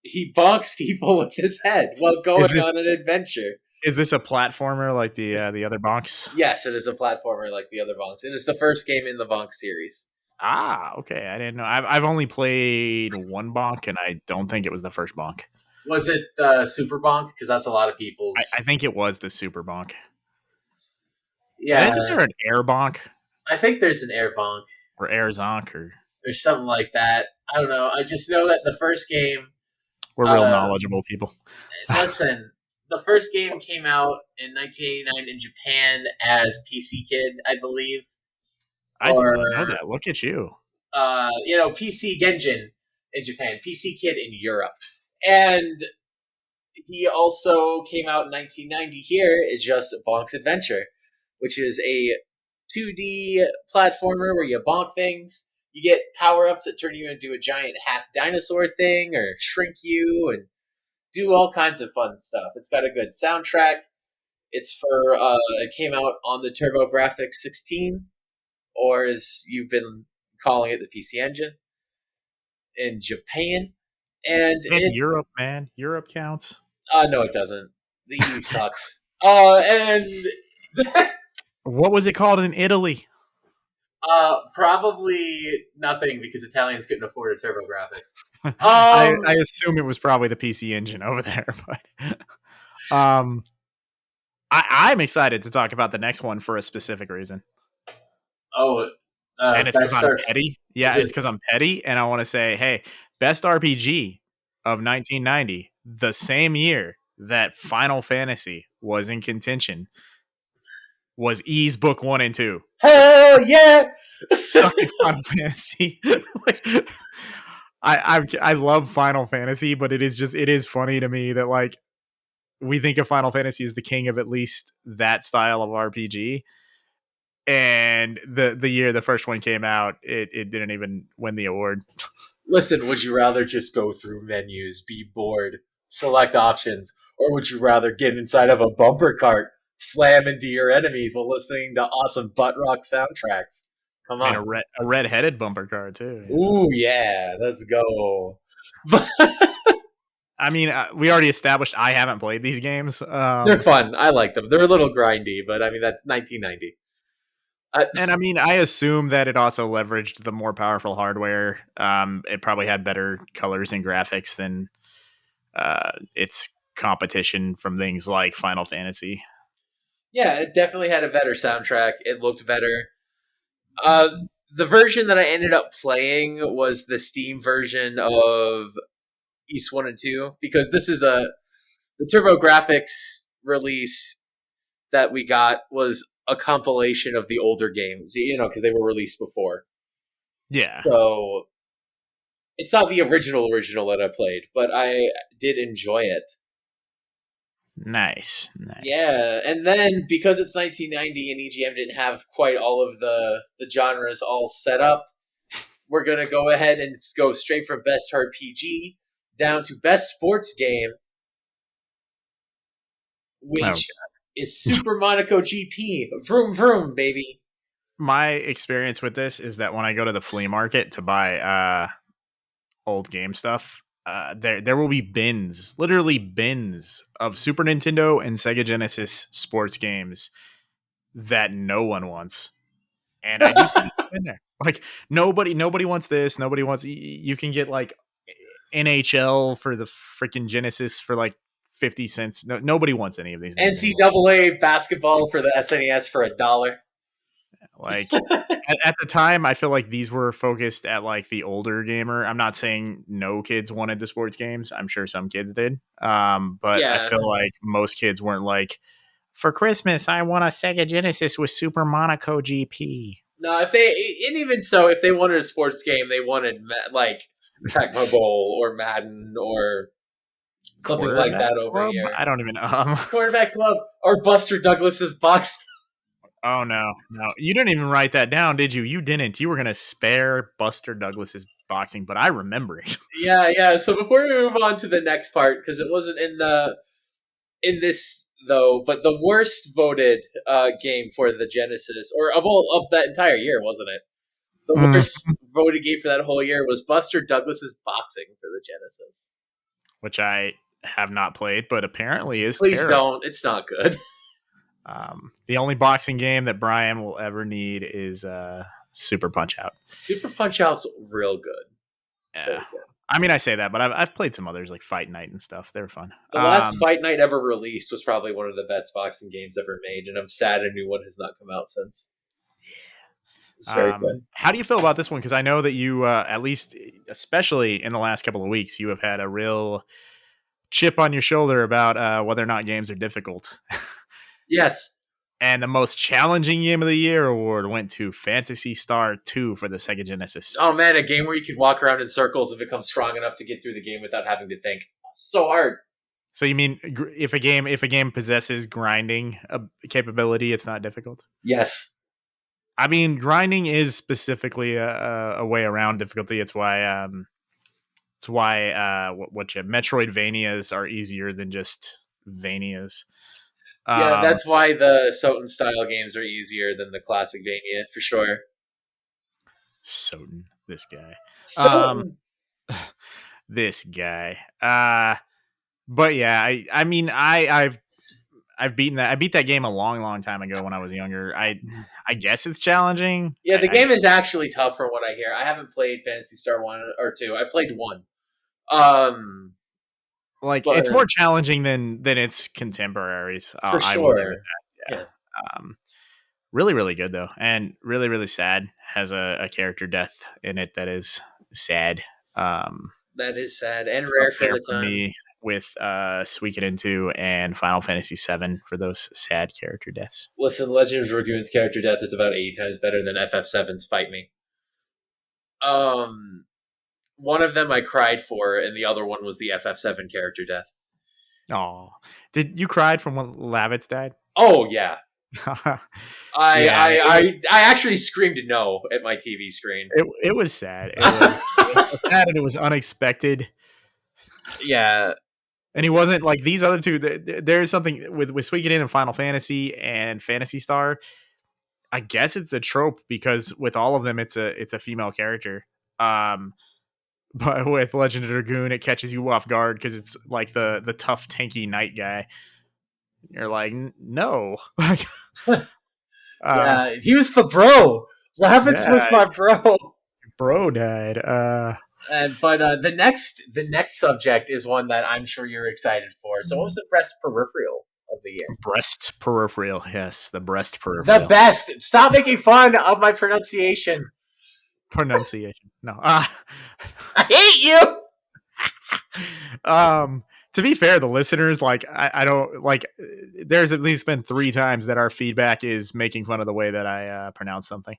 He bonks people with his head while Is going this on an adventure. is this a platformer like the other Bonks? Yes, it is a platformer like the other Bonks. It is the first game in the Bonk series. Ah, okay. I didn't know. I've only played one Bonk, and I don't think it was the first Bonk. Was it Super Bonk? Because that's a lot of people's. I think it was the Super Bonk. And Yeah, isn't there an Air Bonk I think there's an Air Bonk. or Air Zonk or There's something like that. I don't know. I just know that the first game. we're real Uh, knowledgeable people. Listen, the first game came out in 1989 in Japan as PC Kid, I believe, I did or not know that. Look at you. PC Genjin in Japan, PC Kid in Europe, and he also came out in 1990 here is just Bonk's Adventure, which is a 2D platformer where you bonk things. You get power ups that turn you into a giant half dinosaur thing or shrink you and do all kinds of fun stuff. It's got a good soundtrack. It's for it came out on the TurboGrafx 16, or as you've been calling it, the PC Engine in Japan. And In it Europe, man. Europe counts. no, it doesn't. The EU sucks. And What was it called in Italy? probably nothing because Italians couldn't afford a TurboGrafx. I assume it was probably the PC Engine over there, but um, I'm excited to talk about the next one for a specific reason, Oh, and it's because best I'm start. petty. Is Yeah, it? it's because I'm petty, and I want to say, hey, best RPG of 1990, the same year that Final Fantasy was in contention, was Ys Book 1 and 2. So Hell yeah! suck it, Final Fantasy. Like, I love Final Fantasy, but it is funny to me that like we think of Final Fantasy as the king of at least that style of RPG. And the year the first one came out, it didn't even win the award. Listen, would you rather just go through menus, be bored, select options, or would you rather get inside of a bumper cart, slam into your enemies while listening to awesome butt rock soundtracks? Come I mean, on. a red-headed bumper car too. You know? Ooh, yeah, let's go. But I mean, we already established I haven't played these games. they're fun. I like them. They're a little grindy, but I mean, that's 1990. And I mean, I assume that it also leveraged the more powerful hardware. It probably had better colors and graphics than its competition from things like Final Fantasy. Yeah, it definitely had a better soundtrack. It looked better. Uh, the version that I ended up playing was the Steam version of East 1 and 2 because this is the TurboGrafx release that we got was a compilation of the older games, because they were released before. Yeah. So it's not the original that I played, but I did enjoy it. Nice. Yeah, and then because it's 1990 and EGM didn't have quite all of the genres all set up, we're gonna go ahead and go straight from best RPG down to best sports game, Oh, which is Super Monaco GP. Vroom vroom, baby. my experience with this is that when I go to the flea market to buy old game stuff, there will be bins, literally bins of Super Nintendo and Sega Genesis sports games that no one wants. And I do see this in there. Like nobody wants this. Nobody wants. You can get like NHL for the freaking Genesis for like 50 cents. No, nobody wants any of these things anymore. NCAA basketball for the SNES for $1. Like at the time, I feel like these were focused at like the older gamer. I'm not saying no kids wanted the sports games. I'm sure some kids did. But I Yeah. feel like most kids weren't like, for Christmas, I want a Sega Genesis with Super Monaco GP. No, and even so, if they wanted a sports game, they wanted like Tecmo Bowl or Madden or something like Quarterback that over Club? here. I don't even. Quarterback Club or Buster Douglas's box. Oh no, you didn't even write that down, did you? You didn't. You were gonna spare Buster Douglas's boxing, but I remember it. Yeah. So before we move on to the next part, because it wasn't in this though, but the worst voted game for the Genesis or of that entire year, wasn't it? The Mm. worst voted game for that whole year was Buster Douglas's boxing for the Genesis. Which I have not played, but apparently is Please terrible. don't. It's not good. The only boxing game that Brian will ever need is Super Punch Out. Super Punch Out's real good. It's very Yeah. good. I mean, I say that, but I've played some others like Fight Night and stuff. They were fun. The last Fight Night ever released was probably one of the best boxing games ever made, and I'm sad a new one has not come out since. It's very good. How do you feel about this one? Because I know that you, at least, especially in the last couple of weeks, you have had a real chip on your shoulder about whether or not games are difficult. Yes. And the most challenging game of the year award went to Phantasy Star 2 for the Sega Genesis. Oh man, a game where you could walk around in circles and become strong enough to get through the game without having to think. So hard. So you mean if a game possesses grinding capability, it's not difficult? Yes. I mean, grinding is specifically a way around difficulty. It's why Metroidvanias are easier than just Vanias. Yeah, that's why the Soten style games are easier than the classic Vania, for sure. Soten, this guy. Soten. This guy. But yeah, I mean, I've beaten that. I beat that game a long time ago when I was younger. I guess it's challenging. Yeah, the game is actually tough from what I hear. I haven't played Phantasy Star 1 or 2. I played 1. Like it's more challenging than its contemporaries. For I sure. will give it that. Yeah. Really good though, and really sad. Has a character death in it that is sad. That is sad and rare for the time. Me with Suikoden 2 and Final Fantasy 7 for those sad character deaths. Listen, Legend of Dragoon's character death is about 80 times better than FF7's Fight Me. One of them I cried for, and the other one was the FF7 character death. Oh, did you cried from when Lavitz died? Oh yeah. I actually screamed no at my TV screen. It was sad. It was sad and it was unexpected. Yeah. And he wasn't like these other two. There's something with Suikoden and Final Fantasy and Phantasy Star. I guess it's a trope because with all of them, it's a female character. But with Legend of Dragoon, it catches you off guard because it's like the tough, tanky knight guy. You're like, no, like, yeah, he was the bro. Lavitz was my bro. Bro died. But the next subject is one that I'm sure you're excited for. So, what was the best peripheral of the year? Breast peripheral. Yes, the breast The peripheral. best. Stop making fun of my pronunciation. Pronunciation. No. I hate you. um to be fair, the listeners, like, I don't like, there's at least been 3 times that our feedback is making fun of the way that I pronounce something.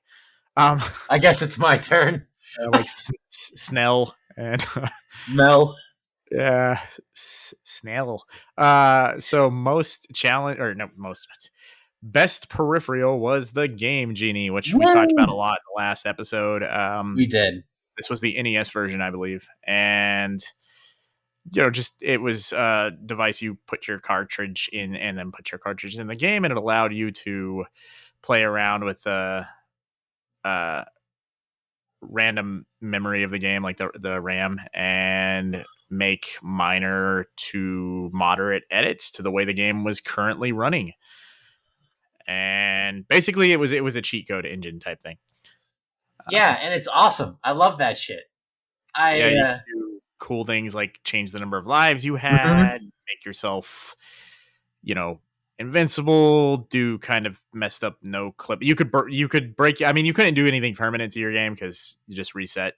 Um I guess it's my turn. like Snell and Mel. yeah, Snell. So most challenge, or no, most best peripheral was the Game Genie, which we talked Woo! about a lot in the last episode. We did. This was the NES version, I believe, and just, it was a device you put your cartridge in and then put your cartridge in the game, and it allowed you to play around with uh random memory of the game, like the RAM, and make minor to moderate edits to the way the game was currently running. And basically, it was a cheat code engine type thing. Yeah, and it's awesome. I love that shit. Yeah, I you can do cool things like change the number of lives you Mhm. had, make yourself, you know, invincible, do kind of messed up no clip. You could break. I mean, you couldn't do anything permanent to your game because you just reset.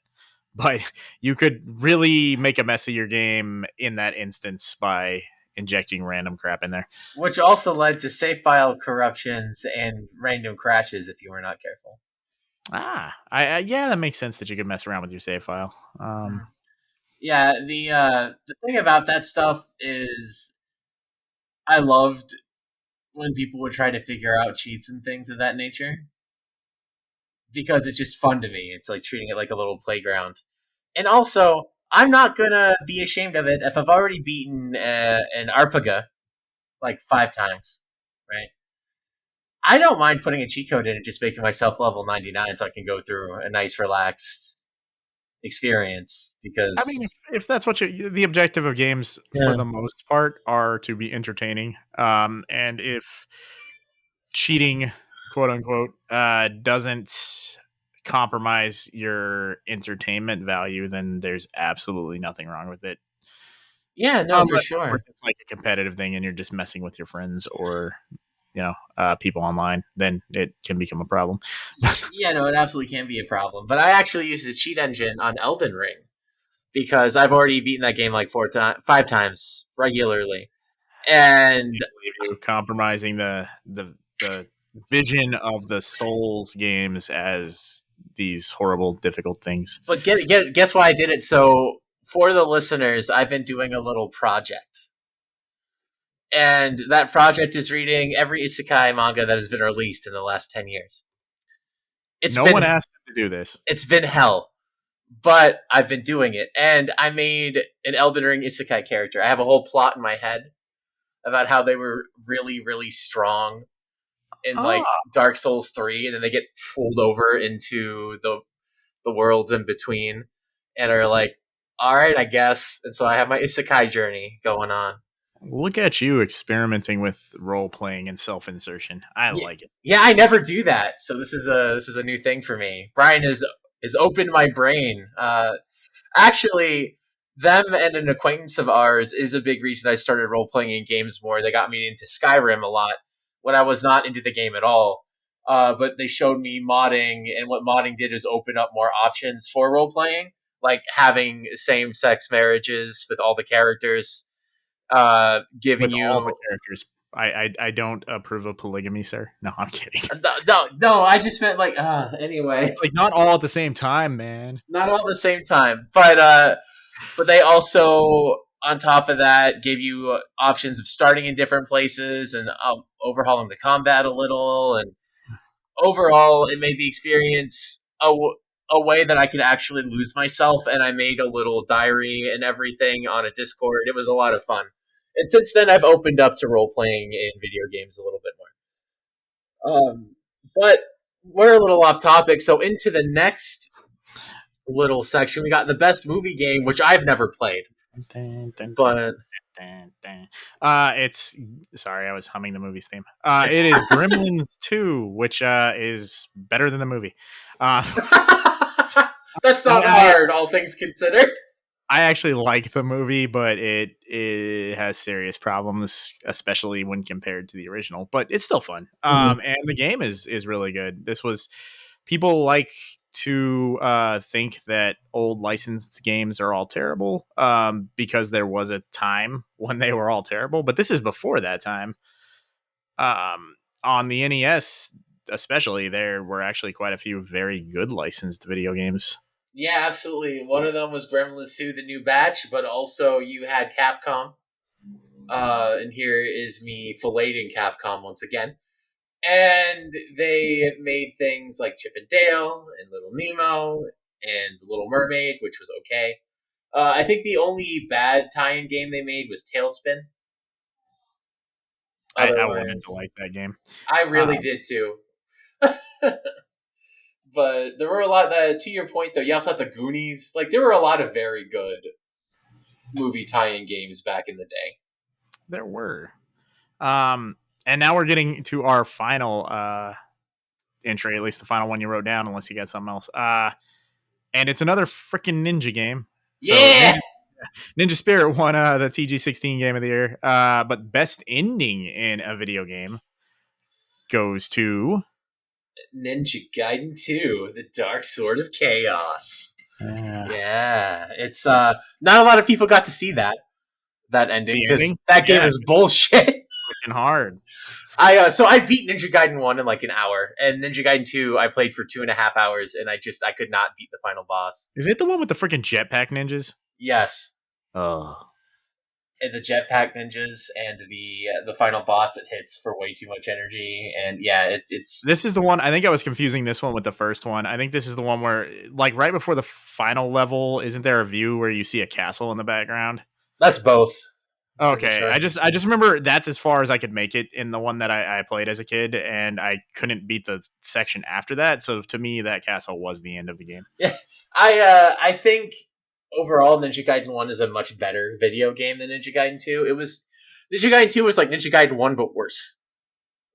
But you could really make a mess of your game in that instance by injecting random crap in there. Which also led to save file corruptions and random crashes if you were not careful. Yeah, that makes sense that you could mess around with your save file. Yeah, the thing about that stuff is I loved when people would try to figure out cheats and things of that nature because it's just fun to me. It's like treating it like a little playground. And also, I'm not gonna be ashamed of it if I've already beaten an Arpaga like 5 times, right? I don't mind putting a cheat code in and just making myself level 99 so I can go through a nice, relaxed experience I mean, because if that's what the objective of games for yeah, the most part are to be entertaining, and if cheating, quote unquote, doesn't compromise your entertainment value, then there's absolutely nothing wrong with it. yeah, no, for Unless, of sure. course, it's like a competitive thing and you're just messing with your friends or people online, then it can become a problem. Yeah, no, it absolutely can be a problem. But I actually use the cheat engine on Elden Ring because I've already beaten that game like 5 times regularly, and You compromising the vision of the Souls games as these horrible, difficult things. but guess why I did it? So for the listeners, I've been doing a little project, and that project is reading every isekai manga that has been released in the last 10 years. It's No one been asked them to do this. it's been hell, but I've been doing it, and I made an Elden Ring isekai character. I have a whole plot in my head about how they were really, really strong in like Ah, Dark Souls 3, and then they get pulled over into the worlds in between, and are like, all right, I guess. And so I have my isekai journey going on. look at you experimenting with role playing and self insertion. I Yeah, like it. yeah, I never do that, so this is a new thing for me. Brian has opened my brain. Actually, them and an acquaintance of ours is a big reason I started role playing in games more. They got me into Skyrim a lot when I was not into the game at all. But they showed me modding, and what modding did is open up more options for role playing, like having same sex marriages with all the characters, giving With all the you. characters. I don't approve of polygamy, sir. No, I'm kidding. No, I just meant like anyway, Like, not all at the same time, man. not all at the same time, but they also, on top of that, gave you options of starting in different places and overhauling the combat a little. And overall, it made the experience a way that I could actually lose myself. And I made a little diary and everything on a Discord. It was a lot of fun. And since then, I've opened up to role playing in video games a little bit more. But we're a little off topic. So, into the next little section, we got the best movie game, which I've never played. Dun, dun, dun, But dun, dun. It's sorry, I was humming the movie's theme. It is Gremlins 2, which is better than the movie. Uh, That's not I hard, all things considered. I actually like the movie, but it has serious problems, especially when compared to the original. But it's still fun. Mhm. And the game is really good. This was people like to think that old licensed games are all terrible because there was a time when they were all terrible. But this is before that time. On the NES, especially, there were actually quite a few very good licensed video games. Yeah, absolutely. One of them was Gremlins 2, the new batch, but also you had Capcom. And here is me filleting Capcom once again. And they made things like Chip and Dale and Little Nemo and Little Mermaid, which was okay. I think the only bad tie-in game they made was Tailspin. I wanted to Otherwise, like that game. I really Um, did too. But there were a lot that, to your point though, you also had the Goonies. Like there were a lot of very good movie tie-in games back in the day. there were. Um, and now we're getting to our final entry, at least the final one you wrote down, unless you got something else. And it's another freaking ninja game. So Yeah, Ninja Spirit won the TG16 Game of the Year. But best ending in a video game goes to. Ninja Gaiden 2, The Dark Sword of Chaos. Uh, Yeah, it's not a lot of people got to see that ending the because ending? that game Yeah, is bullshit. freaking hard. I beat Ninja Gaiden 1 in like an hour, and Ninja Gaiden 2 I played for 2.5 hours, and I could not beat the final boss. Is it the one with the freaking jetpack ninjas? Yes, Oh. and the jetpack ninjas and the final boss that hits for way too much energy, and yeah, it's This is the one. I think I was confusing this one with the first one. I think this is the one where, like, right before the final level, isn't there a view where you see a castle in the background? that's both. Pretty Okay, sure. I just remember that's as far as I could make it in the one that I played as a kid, and I couldn't beat the section after that. So to me, that castle was the end of the game. Yeah, I think overall Ninja Gaiden 1 is a much better video game than Ninja Gaiden 2. It was Ninja Gaiden 2 was like Ninja Gaiden 1 but worse.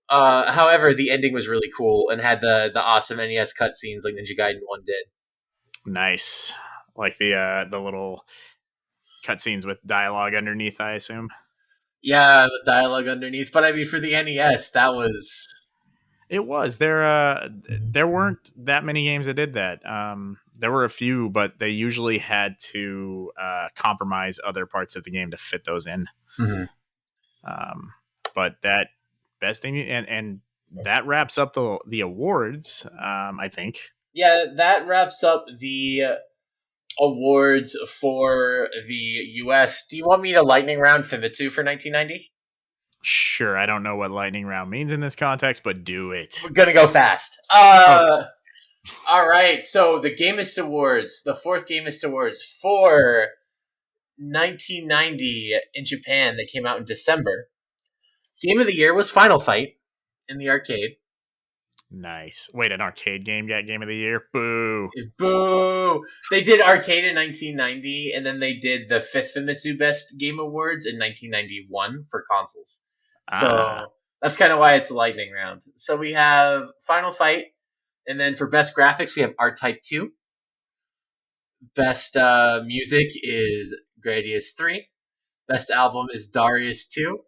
However, the ending was really cool and had the awesome NES cutscenes like Ninja Gaiden 1 did. Nice, like the little cutscenes with dialogue underneath. I assume Yeah, the dialogue underneath, but I mean for the NES that was it was there. There weren't that many games that did that. There were a few, but they usually had to compromise other parts of the game to fit those in. Mhm. Um, but that best thing and that wraps up the awards. I think. Yeah, that wraps up the awards for the US. Do you want me to lightning round Famitsu for 1990? Sure, I don't know what lightning round means in this context, but do it. We're gonna go fast. Oh, All right. So the Gamist Awards, the fourth Gamist Awards for 1990 in Japan, that came out in December. Game of the year was Final Fight in the arcade. nice. Wait, an arcade game got game of the year? Boo. Boo! They did arcade in 1990, and then they did the fifth Famitsu Best Game Awards in 1991 for consoles. Ah, So that's kind of why it's a lightning round. So we have Final Fight, and then for best graphics, we have R Type 2. Best music is Gradius 3. Best album is Darius 2.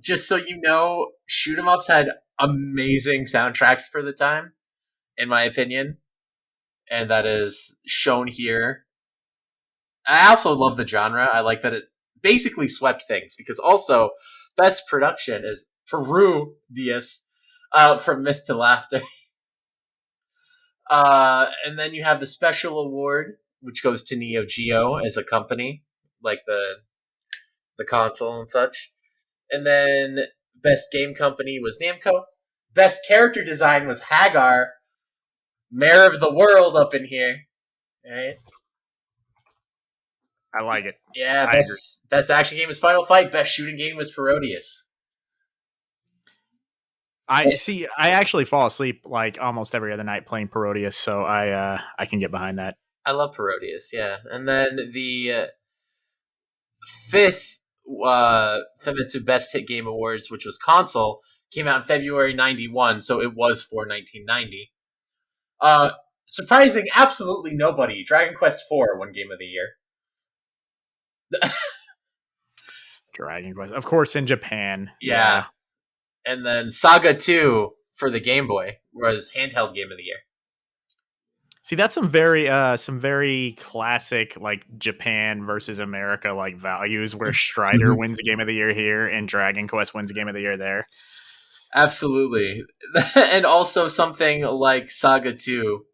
Just so you know, shoot 'em ups had amazing soundtracks for the time, in my opinion, and that is shown here. I also love the genre. I like that it basically swept things because also best production is Peru Diaz from Myth to Laughter. And then you have the special award, which goes to Neo Geo as a company, like the console and such. And then best game company was Namco. Best character design was Hagar, Mayor of the World up in here. Right? I like it. Yeah, I agree. best action game was Final Fight. Best shooting game was Parodius. I see. I actually fall asleep like almost every other night playing Parodius, so I can get behind that. I love Parodius, yeah. And then the fifth Famitsu Best Hit Game Awards, which was console, came out in February '91, so it was for 1990. Surprising absolutely nobody. Dragon Quest IV won Game of the Year. Dragon Quest, of course, in Japan. Yeah. Yeah. And then Saga 2 for the Game Boy was handheld Game of the Year. See, that's some very classic like Japan versus America like values where Strider wins Game of the Year here and Dragon Quest wins Game of the Year there. Absolutely. And also something like Saga 2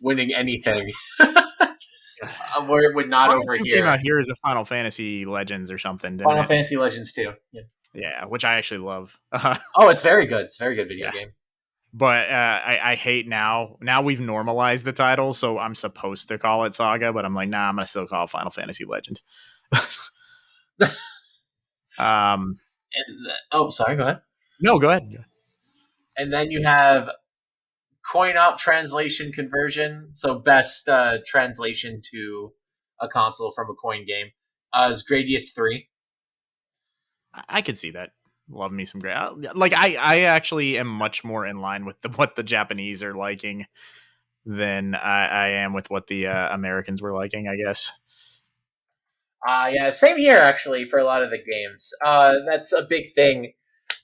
winning anything. Where it would not Saga over 2 came here. out here as a Final Fantasy Legends or something, didn't Final it? Fantasy Legends 2. Yeah. Yeah, which I actually love. Oh, it's very good. It's a very good video Yeah. game. But I hate now. Now we've normalized the title, so I'm supposed to call it Saga, but I'm like, nah, I'm gonna still call it Final Fantasy Legend. And sorry, go ahead. No, go ahead. And then you have coin op translation conversion. So best translation to a console from a coin game is Gradius 3. I could see that. Love me some great. Like I actually am much more in line with what the Japanese are liking than I am with what the Americans were liking, I guess. Yeah, same here actually for a lot of the games. That's a big thing.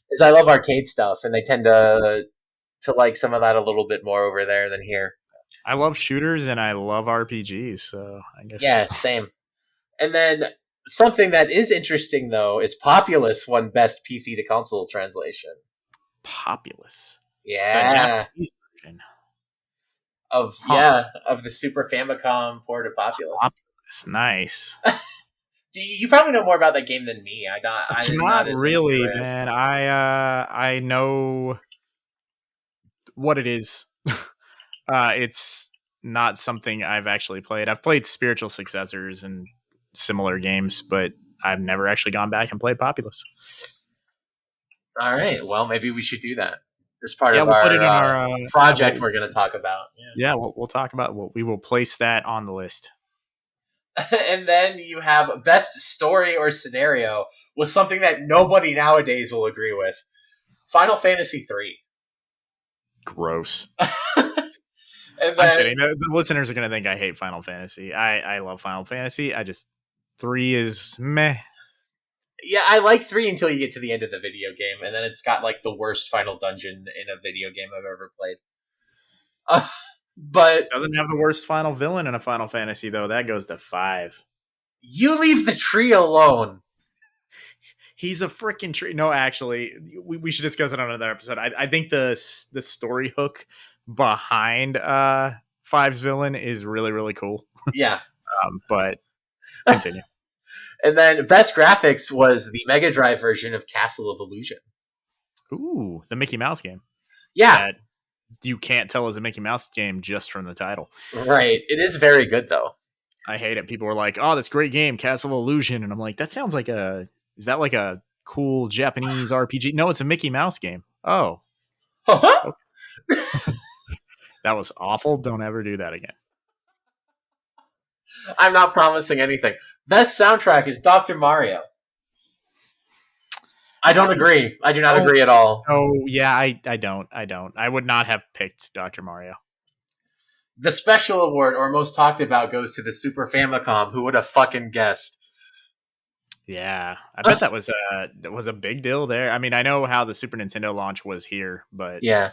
Is I love arcade stuff, and they tend to like some of that a little bit more over there than here. I love shooters and I love RPGs, so I guess. Yeah, same. And then something that is interesting though is Populous won best PC to console translation. Populous. The Yeah. Japanese version. Of the Super Famicom port of Populous. Populous. Nice. You probably know more about that game than me. I'm Not as really, into it. man. I know what it is. It's not something I've actually played. I've played spiritual successors and similar games, but I've never actually gone back and played Populous. All right. Well, maybe we should do that. As part Yeah, of we'll our put it in our project we're going to talk about. Yeah, we'll talk about. We will place that on the list. And then you have best story or scenario with something that nobody nowadays will agree with. Final Fantasy 3. Gross. And then, I'm kidding. The listeners are going to think I hate Final Fantasy. I love Final Fantasy. 3 is meh. Yeah, I like 3 until you get to the end of the video game, and then it's got like the worst final dungeon in a video game I've ever played. But it doesn't have the worst final villain in a Final Fantasy, though. That goes to 5. You leave the tree alone. He's a freaking tree. No, actually, we should discuss it on another episode. I think the story hook behind 5's villain is really, really cool. Yeah. But continue. And then best graphics was the Mega Drive version of Castle of Illusion. Ooh, the Mickey Mouse game. Yeah. That you can't tell is a Mickey Mouse game just from the title. Right. It is very good, though. I hate it. People were like, oh, that's a great game, Castle of Illusion. And I'm like, that sounds like is that like a cool Japanese RPG? No, it's a Mickey Mouse game. Oh. Okay. That was awful. Don't ever do that again. I'm not promising anything. Best soundtrack is Dr. Mario. I don't agree. I do not agree at all. Oh, yeah, I don't. I would not have picked Dr. Mario. The special award, or most talked about, goes to the Super Famicom. Who would have fucking guessed? Yeah, I bet that was a big deal there. I mean, I know how the Super Nintendo launch was here, but yeah,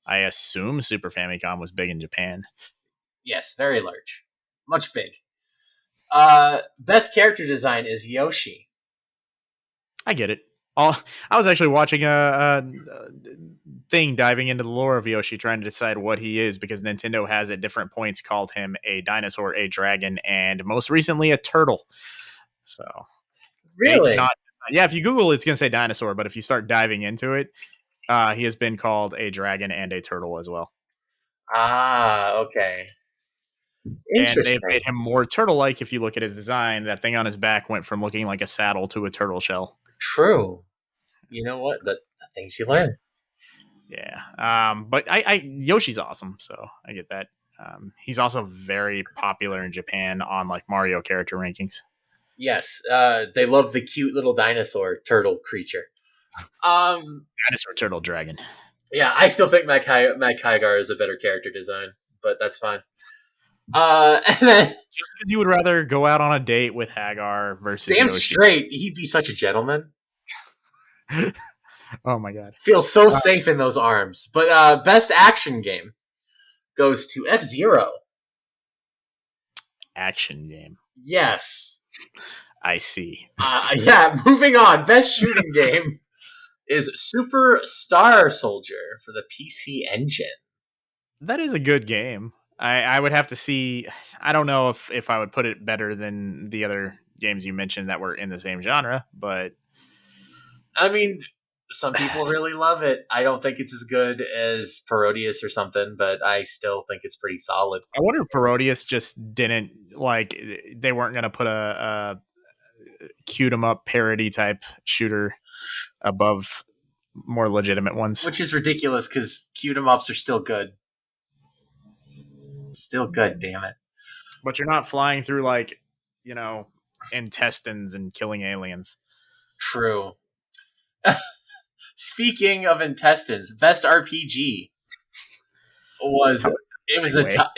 I assume Super Famicom was big in Japan. Yes, very large. Much big. Best character design is Yoshi. I get it. I was actually watching a thing diving into the lore of Yoshi, trying to decide what he is, because Nintendo has at different points called him a dinosaur, a dragon, and most recently a turtle. So really, yeah. If you Google it, it's going to say dinosaur, but if you start diving into it, he has been called a dragon and a turtle as well. Ah, okay. And they've made him more turtle-like. If you look at his design, that thing on his back went from looking like a saddle to a turtle shell. True. You know what? The things you learn. Yeah. But Yoshi's awesome, so I get that. He's also very popular in Japan on like Mario character rankings. Yes. They love the cute little dinosaur turtle creature. Dinosaur turtle dragon. Yeah, I still think Mac Hygar is a better character design. but that's fine. And then Just because you would rather go out on a date with Hagar versus damn Yoshi. straight, he'd be such a gentleman. Oh my god. Feels so safe in those arms. But best action game goes to F-Zero. Action game. Yes. I see. Yeah, moving on. Best shooting game is Super Star Soldier for the PC Engine. That is a good game. I would have to see. I don't know if I would put it better than the other games you mentioned that were in the same genre, but I mean, some people really love it. I don't think it's as good as Parodius or something, but I still think it's pretty solid. I wonder if Parodius just didn't like they weren't going to put a cute 'em up parody type shooter above more legitimate ones. Which is ridiculous because cute 'em ups are still good. Still good, damn it. But you're not flying through like, you know, intestines and killing aliens. True. Speaking of intestines, best RPG was it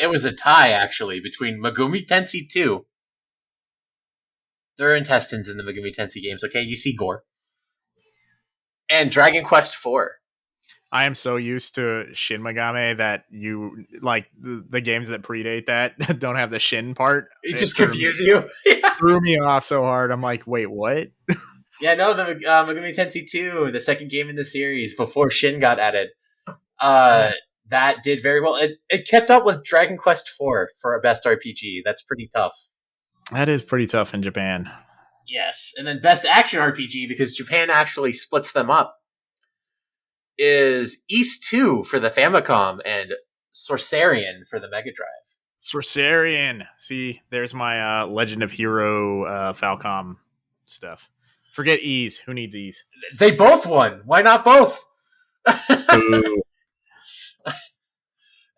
was a tie actually between Megumi Tensei 2. There are intestines in the Megumi Tensei games, okay? You see gore. And Dragon Quest 4. I am so used to Shin Megami that you like the games that predate that don't have the Shin part. It just confused you. Threw me off so hard. I'm like, wait, what? Yeah, no, the Megumi Tensei 2, the second game in the series before Shin got added. That did very well. It kept up with Dragon Quest 4 for a best RPG. That's pretty tough. That is pretty tough in Japan. Yes, and then best action RPG, because Japan actually splits them up, is East 2 for the Famicom and Sorcerian for the Mega Drive. Sorcerian. See, there's my Legend of Hero Falcom stuff. Forget Ease. Who needs Ease? They both won. Why not both?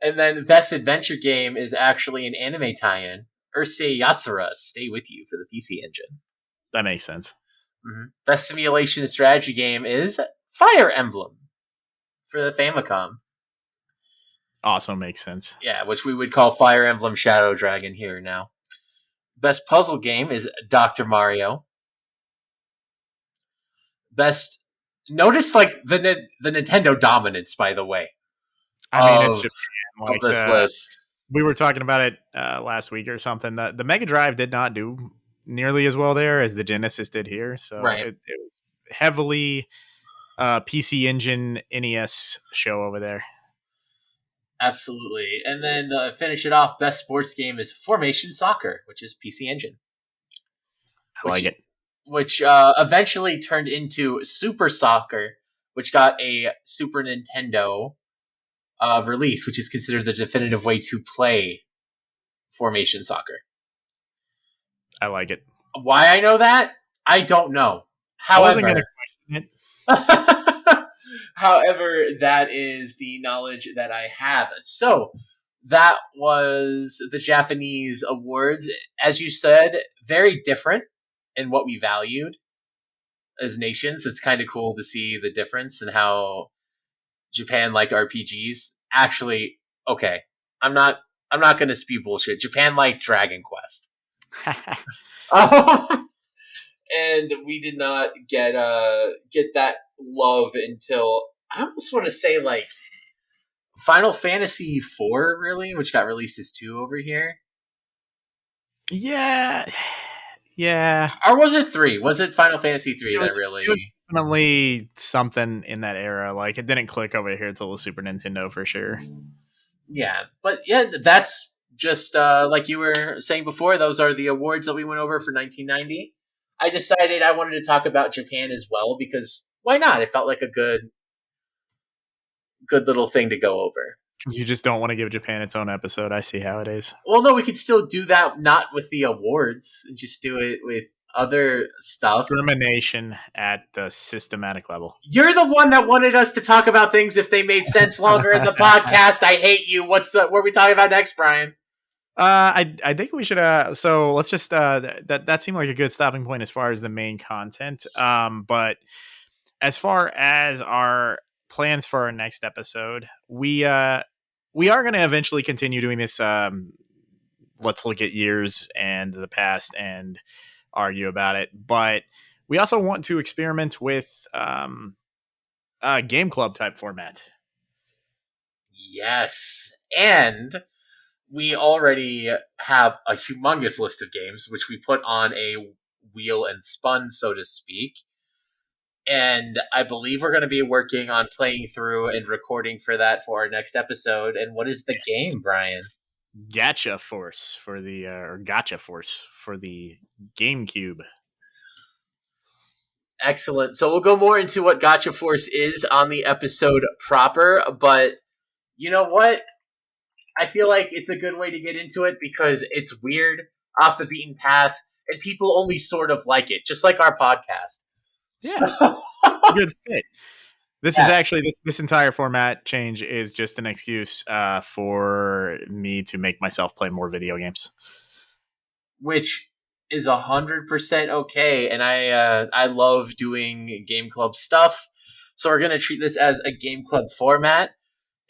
And then best adventure game is actually an anime tie-in. Urusei Yatsura, Stay With You for the PC Engine. That makes sense. Mm-hmm. Best simulation strategy game is Fire Emblem for the Famicom. Also makes sense. Yeah, which we would call Fire Emblem Shadow Dragon here now. Best puzzle game is Dr. Mario. Best notice like the Nintendo dominance, by the way. I mean, it's Japan. Like, of this list. We were talking about it last week or something. The Mega Drive did not do nearly as well there as the Genesis did here. So right. it was heavily PC Engine NES show over there. Absolutely. And then finish it off, best sports game is Formation Soccer, which is PC Engine. I like it. Which eventually turned into Super Soccer, which got a Super Nintendo release, which is considered the definitive way to play Formation Soccer. I like it. Why I know that? I don't know. However, I wasn't going to question it. However, that is the knowledge that I have. So that was the Japanese awards. As you said, very different in what we valued as nations. It's kind of cool to see the difference and how Japan liked RPGs. Actually, okay, I'm not going to spew bullshit. Japan liked Dragon Quest. And we did not get that love until I almost want to say like Final Fantasy IV, really, which got released as 2 over here. Yeah. Or was it 3? Was it Final Fantasy 3 that really? It was definitely something in that era. Like it didn't click over here until the Super Nintendo for sure. Yeah, but yeah, that's just like you were saying before. Those are the awards that we went over for 1990. I decided I wanted to talk about Japan as well because why not? It felt like a good little thing to go over. Because you just don't want to give Japan its own episode. I see how it is. Well, no, we could still do that, not with the awards, and just do it with other stuff. Discrimination at the systematic level. You're the one that wanted us to talk about things if they made sense longer in the podcast. I hate you. What are we talking about next, Brian? I think we should so let's just that seemed like a good stopping point as far as the main content. But as far as our plans for our next episode, we we are going to eventually continue doing this. Let's look at years and the past and argue about it. But we also want to experiment with a game club type format. Yes. And we already have a humongous list of games, which we put on a wheel and spun, so to speak. And I believe we're going to be working on playing through and recording for that for our next episode. And what is the Yes. game, Brian? Gacha Force for the or Gotcha Force for the GameCube. Excellent. So we'll go more into what Gotcha Force is on the episode proper, but you know what? I feel like it's a good way to get into it because it's weird, off the beaten path, and people only sort of like it, just like our podcast. Yeah, So, it's a good fit. This is yeah, actually this entire format change is just an excuse for me to make myself play more video games. which is 100% okay, and I love doing game club stuff. So we're gonna treat this as a game club format.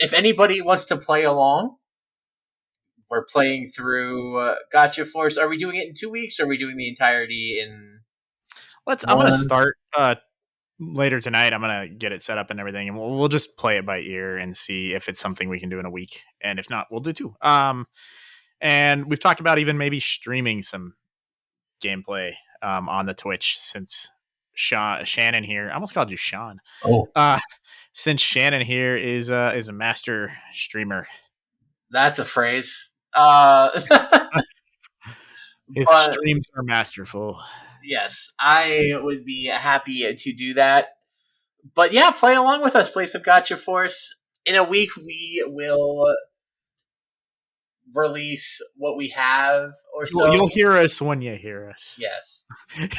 If anybody wants to play along, we're playing through Gotcha Force. Are we doing it in 2 weeks? Or are we doing the entirety in I'm gonna one? start later tonight. I'm gonna get it set up and everything, and we'll just play it by ear and see if it's something we can do in a week. And if not, we'll do two. And we've talked about even maybe streaming some gameplay on the Twitch since Shannon here. I almost called you Sean. Oh, Since Shannon here is a master streamer. that's a phrase. His But streams are masterful. yes, I would be happy to do that. But yeah, play along with us. Play some Gotcha Force. In a week, we will release what we have or You'll so. hear us when you hear us. Yes.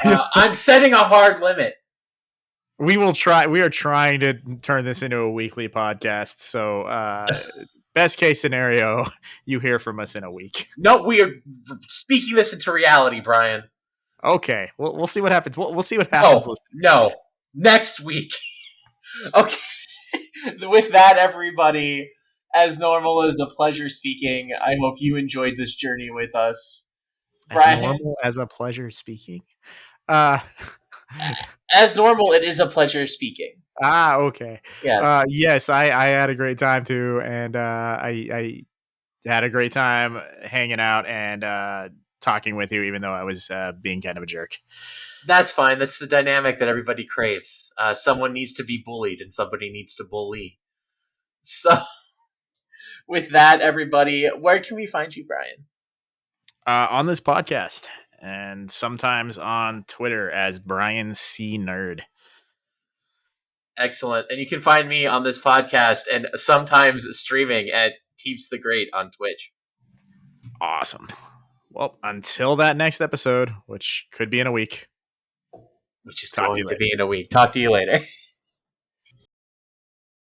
I'm setting a hard limit. We will try. We are trying to turn this into a weekly podcast. So, best case scenario, you hear from us in a week. No, we are speaking this into reality, Brian. Okay, we'll see what happens. We'll see what happens. No, no. Next week. Okay. With that, everybody, as normal, is a pleasure speaking. I hope you enjoyed this journey with us. As Brian, normal as a pleasure speaking. Uh, as normal, it is a pleasure speaking. Okay. Yes. Yes, I had a great time too, and I had a great time hanging out and talking with you, even though I was being kind of a jerk. That's fine. That's the dynamic that everybody craves. Someone needs to be bullied, and somebody needs to bully. So, with that, everybody, where can we find you, Brian? On this podcast and sometimes on Twitter as Brian C. Nerd. Excellent. And you can find me on this podcast and sometimes streaming at Teeps the Great on Twitch. Awesome. Well, until that next episode, which could be in a week. Which is Talk to going you to later. be in a week. Talk to you later.